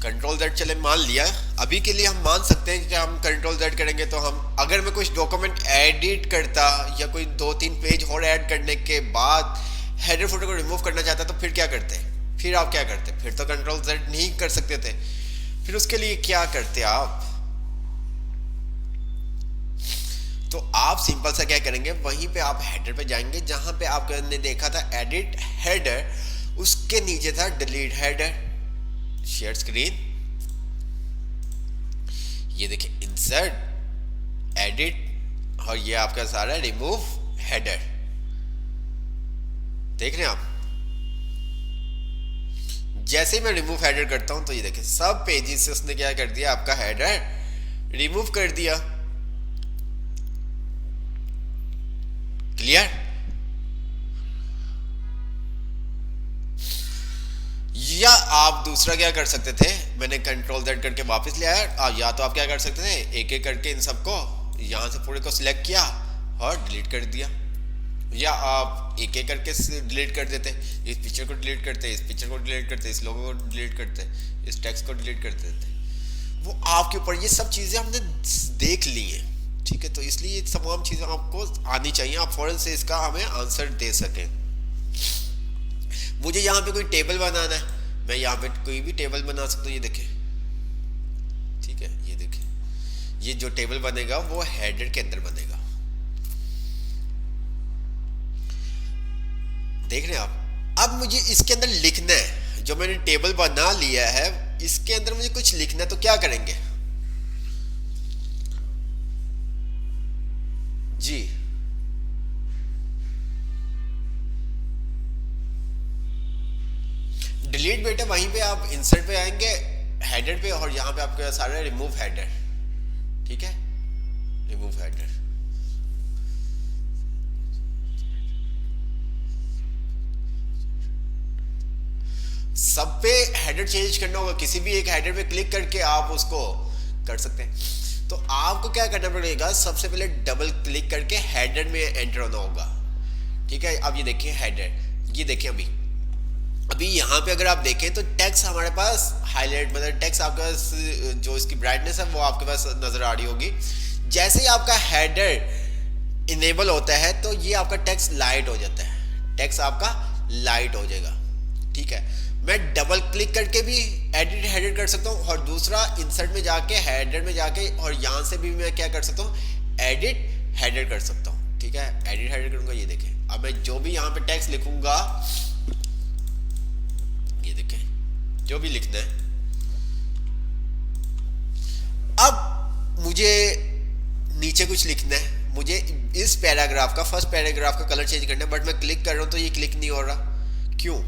कंट्रोल जेड, चले मान लिया, अभी के लिए हम मान सकते हैं कि हम कंट्रोल जेड करेंगे तो हम, अगर मैं कुछ डॉक्यूमेंट एडिट करता या कोई 2-3 पेज और ऐड करने के बाद हेडर फोटो को रिमूव करना चाहता तो फिर क्या करते, फिर आप क्या करते, फिर तो कंट्रोल जेड नहीं कर सकते थे, फिर उसके लिए क्या करते आप, तो आप सिंपल सा क्या करेंगे, वहीं पे आप हेडर पे जाएंगे जहां पे आपने देखा था एडिट हेडर, उसके नीचे था डिलीट हेडर, शेयर स्क्रीन, ये देखिए इंसर्ट एडिट, और ये आपका सारा रिमूव हेडर, देख रहे हैं आप, जैसे ही मैं रिमूव हेडर करता हूं तो ये देखिए सब पेजेस से उसने क्या कर दिया, आपका हेडर रिमूव कर दिया, क्लियर। या आप दूसरा क्या कर सकते थे, मैंने कंट्रोल जेड करके वापस ले आया, या तो आप क्या कर सकते थे, एक एक करके इन सबको यहां से पूरे को सिलेक्ट किया और डिलीट कर दिया, या आप एक एक करके डिलीट कर देते, इस पिक्चर को डिलीट करते, इस पिक्चर को डिलीट करते, इस लोगो को डिलीट करते, इस टेक्स्ट को डिलीट कर देते, वो आपके ऊपर, ये सब चीजें हमने देख ली हैं, ठीक है, तो इसलिए ये तमाम चीजें आपको आनी चाहिए, आप फौरन से इसका हमें आंसर दे सकें। मुझे यहाँ पे कोई टेबल बनाना है, मैं यहाँ पे कोई भी टेबल बना सकता हूँ, ये देखें, ठीक है, ये देखें, ये जो टेबल बनेगा वो हेडर के अंदर बनेगा, देख रहे हैं आप। अब मुझे इसके अंदर लिखना है, जो मैंने टेबल बना लिया है इसके अंदर मुझे कुछ लिखना है, तो क्या करेंगे जी, डिलीट बेटा, वहीं पे आप इंसर्ट पे आएंगे, हेडर पे और यहाँ पे आपके पास आ रहा है रिमूव हेडर। ठीक है, रिमूव हेडर। सब पे हेडर चेंज करना होगा, किसी भी एक हेडर पे क्लिक करके आप उसको कर सकते हैं। तो आपको क्या करना पड़ेगा, सबसे पहले डबल क्लिक करके हेडर में एंटर होना होगा। ठीक है, अब ये देखिए हेडर, ये देखिए अभी अभी यहाँ पे अगर आप देखें तो टेक्स्ट हमारे पास हाईलाइट, मतलब टेक्स्ट आपके पास जो इसकी ब्राइटनेस है वो आपके पास नजर आ रही होगी। जैसे ही आपका हेडर इनेबल होता है तो ये आपका टेक्स्ट लाइट हो जाता है, टेक्स्ट आपका लाइट हो जाएगा। ठीक है, मैं डबल क्लिक करके भी एडिट हेडर कर सकता हूँ, और दूसरा इंसर्ट में जाके हेडर में जाके और यहाँ से भी मैं क्या कर सकता हूँ, एडिट हेडर कर सकता हूँ। ठीक है, एडिट हेडर करूंगा, ये देखें अब मैं जो भी यहाँ पे टेक्स्ट लिखूंगा, ये देखें जो भी लिखना है। अब मुझे नीचे कुछ लिखना है, मुझे इस पैराग्राफ का, फर्स्ट पैराग्राफ का कलर चेंज करना है, बट मैं क्लिक कर रहा हूँ तो ये क्लिक नहीं हो रहा। क्यों?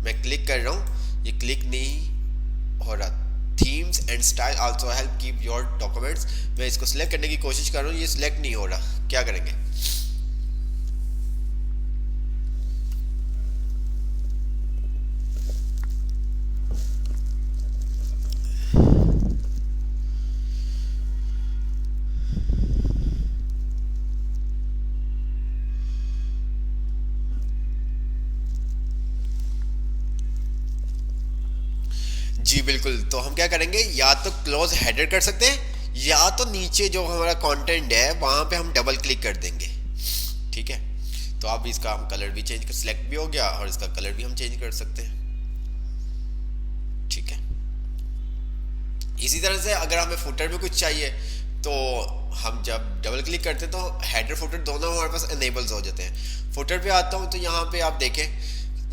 मैं क्लिक कर रहा हूँ, ये क्लिक नहीं हो रहा। Themes and style also help keep your documents, मैं इसको सिलेक्ट करने की कोशिश कर रहा हूँ, ये सिलेक्ट नहीं हो रहा। क्या करेंगे, जी बिल्कुल। तो हम क्या करेंगे, या तो क्लोज हेडर कर सकते हैं, या तो नीचे जो हमारा कंटेंट है वहां पे हम डबल क्लिक कर देंगे। ठीक है, तो अब इसका हम कलर भी चेंज कर, सिलेक्ट भी हो गया और इसका कलर भी हम चेंज कर सकते हैं। ठीक है, इसी तरह से अगर हमें फुटर में कुछ चाहिए तो हम जब डबल क्लिक करते हैं तो हेडर फुटर दोनों हमारे पास एनेबल्स हो जाते हैं। फुटर पे आता हूँ तो यहाँ पे आप देखें,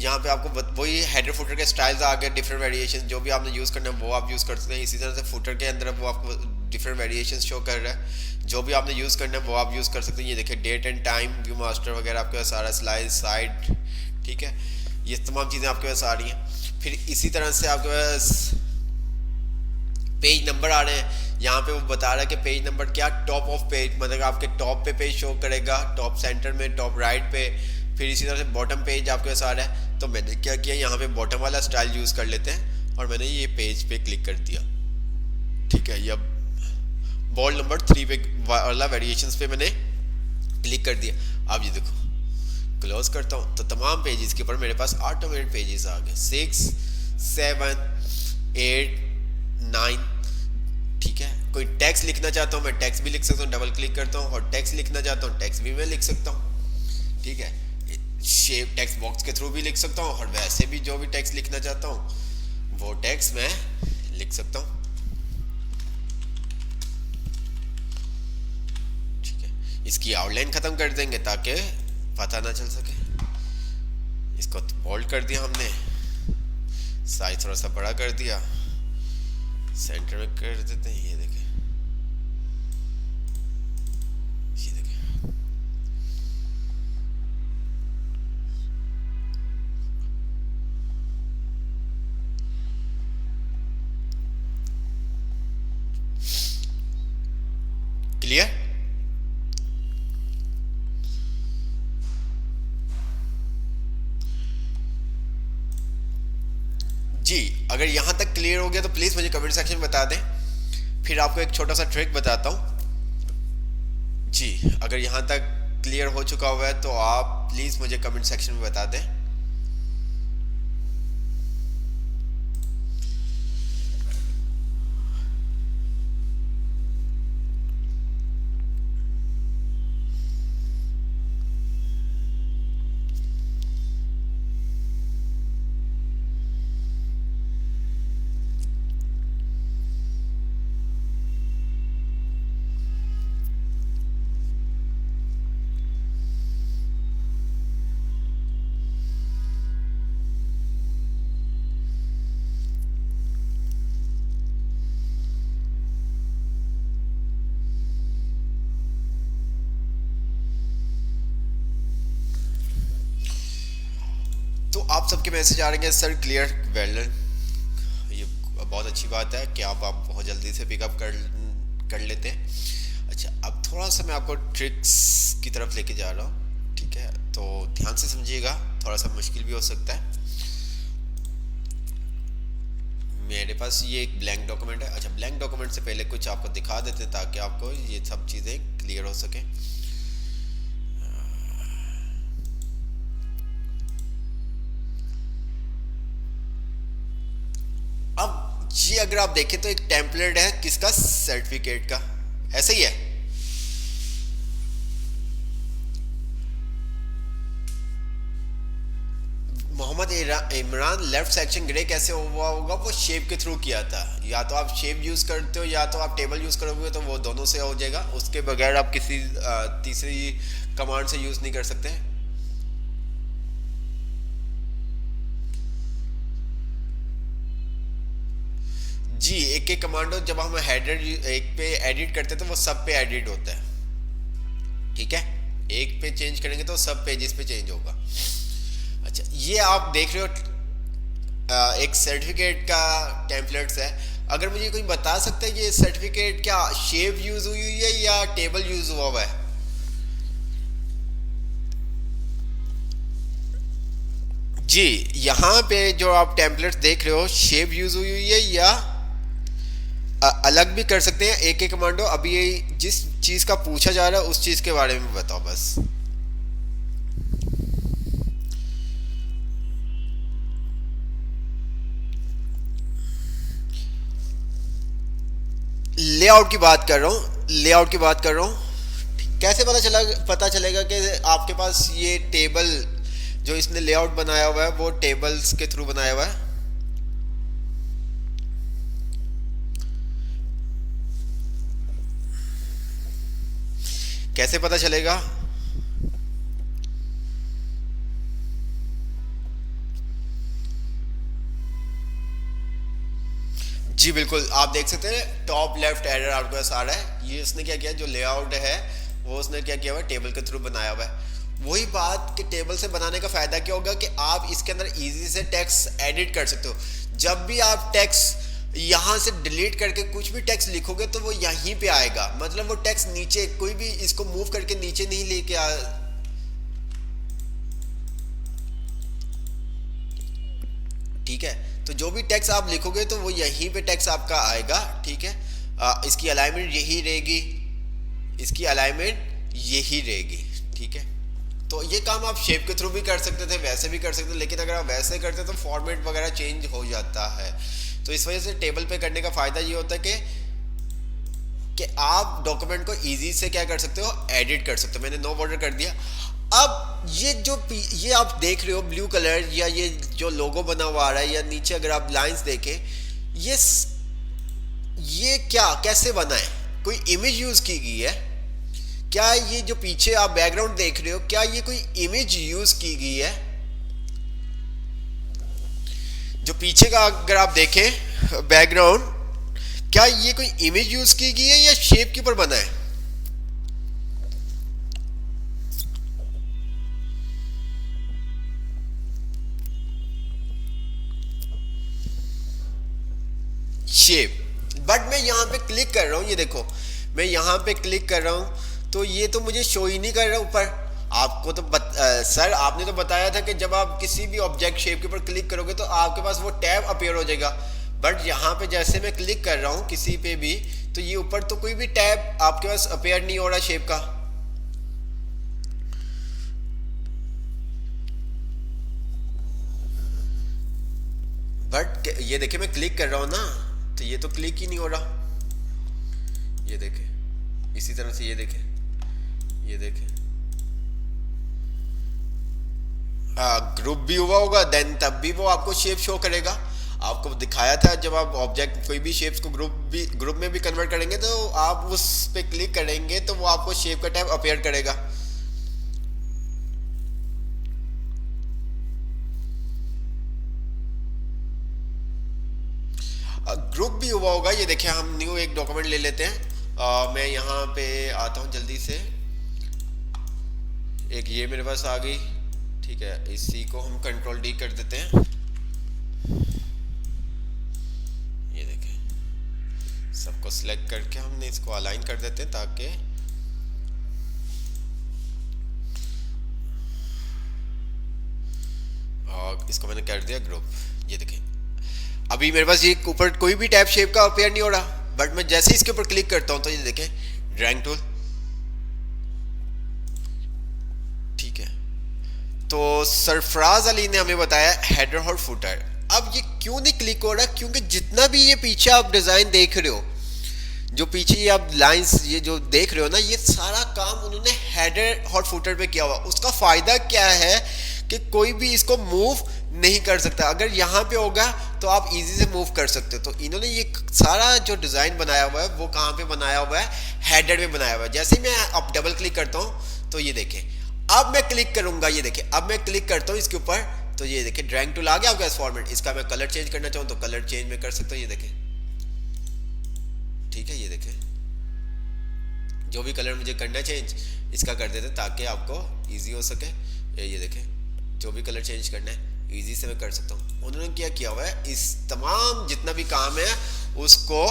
यहाँ पे आपको वही हेडर फुटर के स्टाइल्स आ गए, डिफरेंट वेरिएशन, जो भी आपने यूज़ करना है वो आप यूज़ कर सकते हैं। इसी तरह से फुटर के अंदर वो आपको डिफरेंट वेरिएशन शो कर रहा है, जो भी आपने यूज़ करना है वो आप यूज़ कर सकते हैं। ये देखिए date and time, view master वगैरह आपके पास सारा, स्लाइड साइड। ठीक है, ये तमाम चीज़ें आपके पास आ रही हैं। फिर इसी तरह से आपके पास पेज नंबर आ रहे हैं, यहाँ पे वो बता रहा है कि पेज नंबर क्या, टॉप ऑफ पेज, मतलब आपके टॉप पे पेज शो करेगा, टॉप सेंटर में, टॉप राइट पे। फिर इसी तरह से बॉटम पेज आपके पास आ रहा है, तो मैंने क्या किया, यहाँ पे बॉटम वाला स्टाइल यूज़ कर लेते हैं और मैंने ये पेज पे क्लिक कर दिया। ठीक है, ये बॉल नंबर 3 पे वाला वेरिएशंस पे मैंने क्लिक कर दिया। अब ये देखो क्लोज करता हूँ तो तमाम पेजेस के ऊपर मेरे पास ऑटोमेटेड पेजेस आ गए, 6, 7, 8, 9। ठीक है, कोई टेक्स्ट लिखना चाहता हूँ मैं टेक्स्ट भी लिख सकता हूँ, डबल क्लिक करता हूँ, और टेक्स्ट लिखना चाहता हूँ टेक्स्ट भी मैं लिख सकता हूँ। ठीक है, शेप टेक्स्ट बॉक्स के थ्रू भी लिख सकता हूँ, और वैसे भी जो भी टेक्स्ट लिखना चाहता हूँ वो टेक्स्ट मैं लिख सकता हूँ। ठीक है, इसकी आउटलाइन खत्म कर देंगे ताकि पता ना चल सके। इसको बोल्ड कर दिया हमने, साइज थोड़ा सा बड़ा कर दिया, सेंटर में कर देते हैं। ये देखें, ये देखें, क्लियर। जी, अगर यहाँ तक क्लियर हो गया तो प्लीज़ मुझे कमेंट सेक्शन में बता दें। फिर आपको एक छोटा सा ट्रिक बताता हूँ। जी, अगर यहाँ तक क्लियर हो चुका हुआ है तो आप प्लीज़ मुझे कमेंट सेक्शन में बता दें। तो आप सबके मैसेज आ रहे हैं सर क्लियर, वेल डन। ये अब बहुत अच्छी बात है कि आप बहुत जल्दी से पिकअप कर लेते हैं। अच्छा, अब थोड़ा सा मैं आपको ट्रिक्स की तरफ लेके जा रहा हूँ, ठीक है, तो ध्यान से समझिएगा, थोड़ा सा मुश्किल भी हो सकता है। मेरे पास ये एक ब्लैंक डॉक्यूमेंट है। अच्छा, ब्लैंक डॉक्यूमेंट से पहले कुछ आपको दिखा देते हैं ताकि आपको ये सब चीज़ें क्लियर हो सके। अब ये अगर आप देखें तो एक टेम्पलेट है किसका, सर्टिफिकेट का, ऐसे ही है। Mohammad Imran left section grey कैसे हुआ होगा, वो शेप के थ्रू किया था। या तो आप शेप यूज करते हो या तो आप टेबल यूज करोगे, तो वो दोनों से हो जाएगा। उसके बगैर आप किसी तीसरी कमांड से यूज नहीं कर सकते। जी, एक एक कमांडो जब हम हेडर एक पे एडिट करते हैं तो वो सब पे एडिट होता है, ठीक है। एक पे चेंज करेंगे तो सब पेजेस पे चेंज होगा। अच्छा, ये आप देख रहे हो एक सर्टिफिकेट का टेम्पलेट्स है। अगर मुझे कोई बता सकता है ये सर्टिफिकेट क्या शेप यूज हुई हुई है या टेबल यूज हुआ हुआ है? जी, यहाँ पे जो आप टेम्पलेट्स देख रहे हो शेप यूज हुई हुई है या अलग भी कर सकते हैं। एक एक कमांडो, अभी ये जिस चीज का पूछा जा रहा है उस चीज के बारे में बताओ बस। लेआउट की बात कर रहा हूँ, लेआउट की बात कर रहा हूँ। कैसे पता चलेगा कि आपके पास ये टेबल जो इसने लेआउट बनाया हुआ है वो टेबल्स के थ्रू बनाया हुआ है? कैसे पता चलेगा? जी बिल्कुल, आप देख सकते हैं टॉप लेफ्ट एरर आपके पास आ रहा है। ये उसने क्या किया, जो लेआउट है वो उसने क्या किया हुआ है, टेबल के थ्रू बनाया हुआ है। वही बात कि टेबल से बनाने का फायदा क्या होगा कि आप इसके अंदर इजी से टेक्स्ट एडिट कर सकते हो। जब भी आप टेक्स्ट यहाँ से डिलीट करके कुछ भी टेक्स्ट लिखोगे तो वो यहीं पे आएगा। मतलब वो टेक्स्ट नीचे, कोई भी इसको मूव करके नीचे नहीं लेके आ। ठीक है, तो जो भी टेक्स्ट आप लिखोगे तो वो यहीं पे टेक्स्ट आपका आएगा, ठीक है। इसकी अलाइनमेंट यही रहेगी, इसकी अलाइनमेंट यही रहेगी, ठीक है। तो ये काम आप शेप के थ्रू भी कर सकते थे, वैसे भी कर सकते थे, लेकिन अगर आप वैसे करते तो फॉर्मेट वगैरह चेंज हो जाता है। तो इस वजह से टेबल पे करने का फायदा ये होता है कि आप डॉक्यूमेंट को इजी से क्या कर सकते हो, एडिट कर सकते हो। मैंने नो बॉर्डर कर दिया। अब ये आप देख रहे हो ब्लू कलर, या ये जो लोगो बना हुआ आ रहा है, या नीचे अगर आप लाइंस देखें, ये ये क्या कैसे बना है? कोई इमेज यूज की गई है क्या? ये जो पीछे आप बैकग्राउंड देख रहे हो, क्या ये कोई इमेज यूज की गई है? जो पीछे का अगर आप देखें बैकग्राउंड, क्या ये कोई इमेज यूज की गई है या शेप के ऊपर बना है? शेप। बट मैं यहाँ पे क्लिक कर रहा हूँ, ये देखो मैं यहाँ पे क्लिक कर रहा हूँ तो ये तो मुझे शो ही नहीं कर रहा ऊपर। आपको तो सर आपने तो बताया था कि जब आप किसी भी ऑब्जेक्ट शेप के ऊपर क्लिक करोगे तो आपके पास वो टैब अपीयर हो जाएगा। बट यहाँ पे जैसे मैं क्लिक कर रहा हूँ किसी पे भी, तो ये ऊपर तो कोई भी टैब आपके पास अपीयर नहीं हो रहा शेप का। बट ये देखिए मैं क्लिक कर रहा हूँ ना, तो ये तो क्लिक ही नहीं हो रहा। ये देखे, इसी तरह से ये देखे, ये देखे ग्रुप भी हुआ होगा, देन तब भी वो आपको शेप शो करेगा। आपको दिखाया था जब आप ऑब्जेक्ट कोई भी शेप्स को ग्रुप में भी कन्वर्ट करेंगे तो आप उस पे क्लिक करेंगे तो वो आपको शेप का टैब अपीयर करेगा। ग्रुप भी हुआ होगा। ये देखिए हम न्यू एक डॉक्यूमेंट ले लेते हैं। मैं यहाँ पे आता हूँ जल्दी से। एक ये मेरे पास आ गई, ठीक है, इसी को हम कंट्रोल डी कर देते हैं। ये सबको सिलेक्ट करके हमने इसको अलाइन कर देते हैं ताकि और इसको मैंने कर दिया ग्रुप। ये देखें अभी मेरे पास ये ऊपर कोई भी टैब शेप का अपेयर नहीं हो रहा, बट मैं जैसे ही इसके ऊपर क्लिक करता हूं तो ये देखें ड्रैग टूल। ठीक है, तो सरफराज अली ने हमें बताया हेडर और फुटर। अब ये क्यों नहीं क्लिक हो रहा? क्योंकि जितना भी ये पीछे आप डिजाइन देख रहे हो, जो पीछे ये आप लाइंस ये जो देख रहे हो ना, ये सारा काम उन्होंने हेडर और फुटर पे किया हुआ। उसका फायदा क्या है कि कोई भी इसको मूव नहीं कर सकता। अगर यहाँ पे होगा तो आप इजी से मूव कर सकते हो। तो इन्होंने ये सारा जो डिजाइन बनाया हुआ है वो कहाँ पे बनाया हुआ है? हेडर में बनाया हुआ है। जैसे ही मैं अब डबल क्लिक करता हूँ तो ये देखें, अब मैं क्लिक करूंगा, ये देखें अब मैं क्लिक करता हूँ इसके ऊपर तो ये देखें ड्राइंग टूल आ गया आपका फॉर्मेट। इसका मैं कलर चेंज करना चाहूँ तो कलर चेंज में कर सकता हूँ, ये देखें। ठीक है, ये देखें जो भी कलर मुझे करना चेंज इसका कर देते ताकि आपको इजी हो सके। ये देखें जो भी कलर चेंज करना है इजी से मैं कर सकता हूँ। उन्होंने क्या किया हुआ है, इस तमाम जितना भी काम है उसको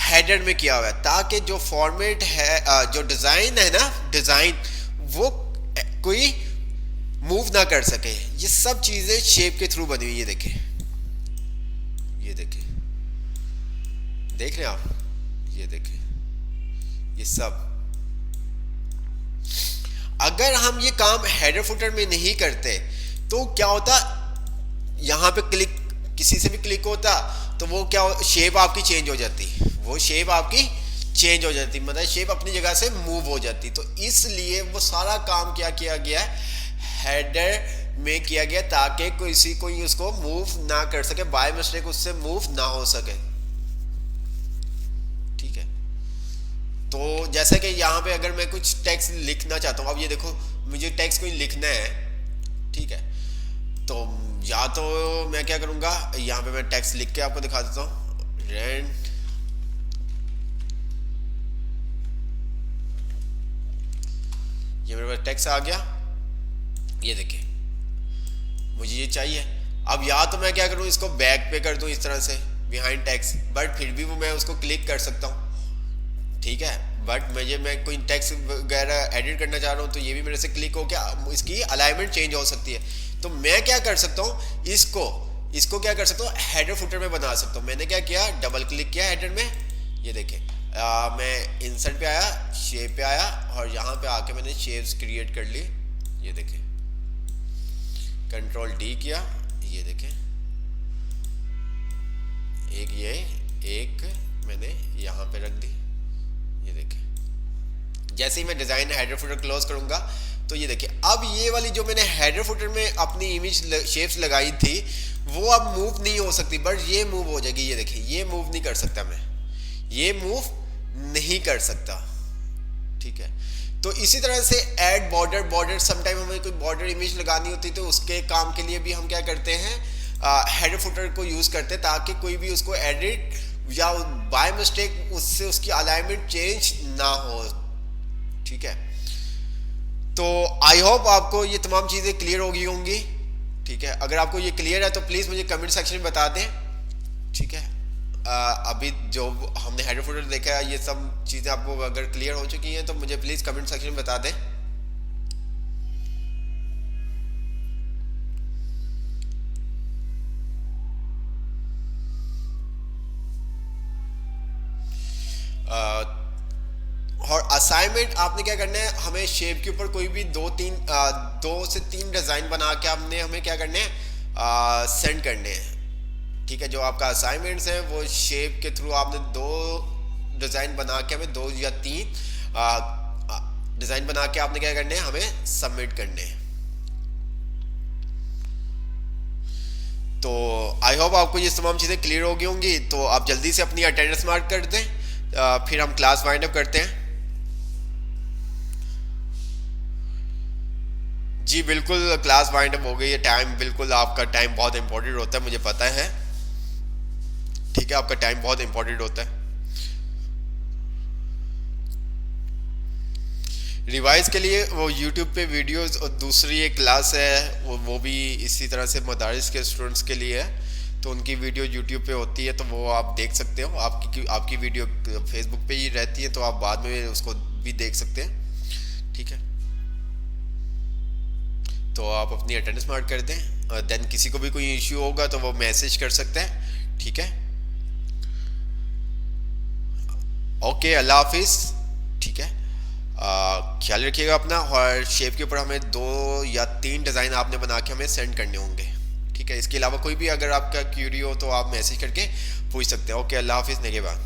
हेडर में किया हुआ है ताकि जो फॉर्मेट है, जो डिजाइन है ना, डिजाइन वो कोई मूव ना कर सके। ये सब चीजें शेप के थ्रू बनी हुई। ये देखें, ये देखें, देख रहे हैं आप, ये देखें ये सब। अगर हम ये काम हेडर फुटर में नहीं करते तो क्या होता, यहां पे क्लिक किसी से भी क्लिक होता तो वो क्या, शेप आपकी चेंज हो जाती, वो शेप आपकी चेंज हो जाती, मतलब शेप अपनी जगह से मूव हो जाती। तो इसलिए वो सारा काम क्या किया गया हेडर में किया गया ताकि कोई उसको मूव ना कर सके, बाय मिस्टेक उससे मूव ना हो सके। ठीक है, तो जैसे कि यहाँ पे अगर मैं कुछ टेक्स्ट लिखना चाहता हूँ, अब ये देखो मुझे टेक्स्ट कोई लिखना है, ठीक है, तो या तो मैं क्या करूंगा, यहाँ पे मैं टेक्स्ट लिख के आपको दिखा देता हूँ। रेंट ये मेरे पास टेक्स्ट आ गया, ये देखिए मुझे ये चाहिए। अब या तो मैं क्या करूं, इसको बैक पे कर दूं इस तरह से बिहाइंड टेक्स्ट, बट फिर भी वो मैं उसको क्लिक कर सकता हूं। ठीक है, बट मैं कोई टेक्स्ट वगैरह एडिट करना चाह रहा हूं तो ये भी मेरे से क्लिक हो के इसकी अलाइनमेंट चेंज हो सकती है। तो मैं क्या कर सकता हूं, इसको क्या कर सकता हूं, हेडर फुटर में बना सकता हूं। मैंने क्या किया, डबल क्लिक किया हेडर में, ये देखें मैं इंसर्ट पे आया, शेप पे आया और यहाँ पे आके मैंने शेप्स क्रिएट कर ली। ये देखें कंट्रोल डी किया, ये देखें एक मैंने यहाँ पे रख दी। ये देखें जैसे ही मैं डिजाइन हेडर फुटर क्लोज करूंगा तो ये देखिए अब ये वाली जो मैंने हेडर फुटर में अपनी इमेज शेप्स लगाई थी वो अब मूव नहीं हो सकती, बट ये मूव हो जाएगी। ये देखिए ये मूव नहीं कर सकता, मैं ये मूव नहीं कर सकता। ठीक है, तो इसी तरह से ऐड बॉर्डर समटाइम हमें कोई बॉर्डर इमेज लगानी होती है तो उसके काम के लिए भी हम क्या करते हैं, हेडर फुटर को यूज करते हैं ताकि कोई भी उसको एडिट या बाय मिस्टेक उससे उसकी अलाइनमेंट चेंज ना हो। ठीक है, तो आई होप आपको ये तमाम चीजें क्लियर हो गई होंगी। ठीक है, अगर आपको ये क्लियर है तो प्लीज मुझे कमेंट सेक्शन में बता दें। ठीक है, अभी जो हमने हेडर फुटर देखा है ये सब चीजें आपको अगर क्लियर हो चुकी हैं तो मुझे प्लीज कमेंट सेक्शन में बता दें। और असाइनमेंट आपने क्या करना है, हमें शेप के ऊपर कोई भी दो से तीन डिजाइन बना के हमें क्या करने हैं, सेंड करने हैं। ठीक है, जो आपका असाइनमेंट्स है वो शेप के थ्रू आपने दो डिजाइन बना के हमें 2 या 3 डिजाइन बना के आपने क्या करने हैं, हमें सबमिट करने हैं। तो आई होप आपको ये तमाम चीजें क्लियर हो गई होंगी। तो आप जल्दी से अपनी अटेंडेंस मार्क कर दें, फिर हम क्लास वाइंड अप करते हैं। जी बिल्कुल, क्लास वाइंड अप हो गई है। टाइम बिल्कुल, आपका टाइम बहुत इंपॉर्टेंट होता है, मुझे पता है। ठीक है, आपका टाइम बहुत इंपॉर्टेंट होता है। रिवाइज के लिए वो यूट्यूब पे वीडियोस और दूसरी एक क्लास है वो भी इसी तरह से मदारिस के स्टूडेंट्स के लिए है। तो उनकी वीडियो यूट्यूब पे होती है, तो वो आप देख सकते हो। आपकी आपकी वीडियो फेसबुक पे ही रहती है, तो आप बाद में उसको भी देख सकते हैं। ठीक है, तो आप अपनी अटेंडेंस मार्क कर दें, देन किसी को भी कोई इश्यू होगा तो वो मैसेज कर सकते हैं। ठीक है, ओके, अल्लाह हाफिज़। ठीक है, ख्याल रखिएगा अपना, और शेप के ऊपर हमें 2 या 3 डिज़ाइन आपने बना के हमें सेंड करने होंगे। ठीक है, इसके अलावा कोई भी अगर आपका क्यूरी हो तो आप मैसेज करके पूछ सकते हैं। ओके, अल्लाह हाफिज़, नेगेबान।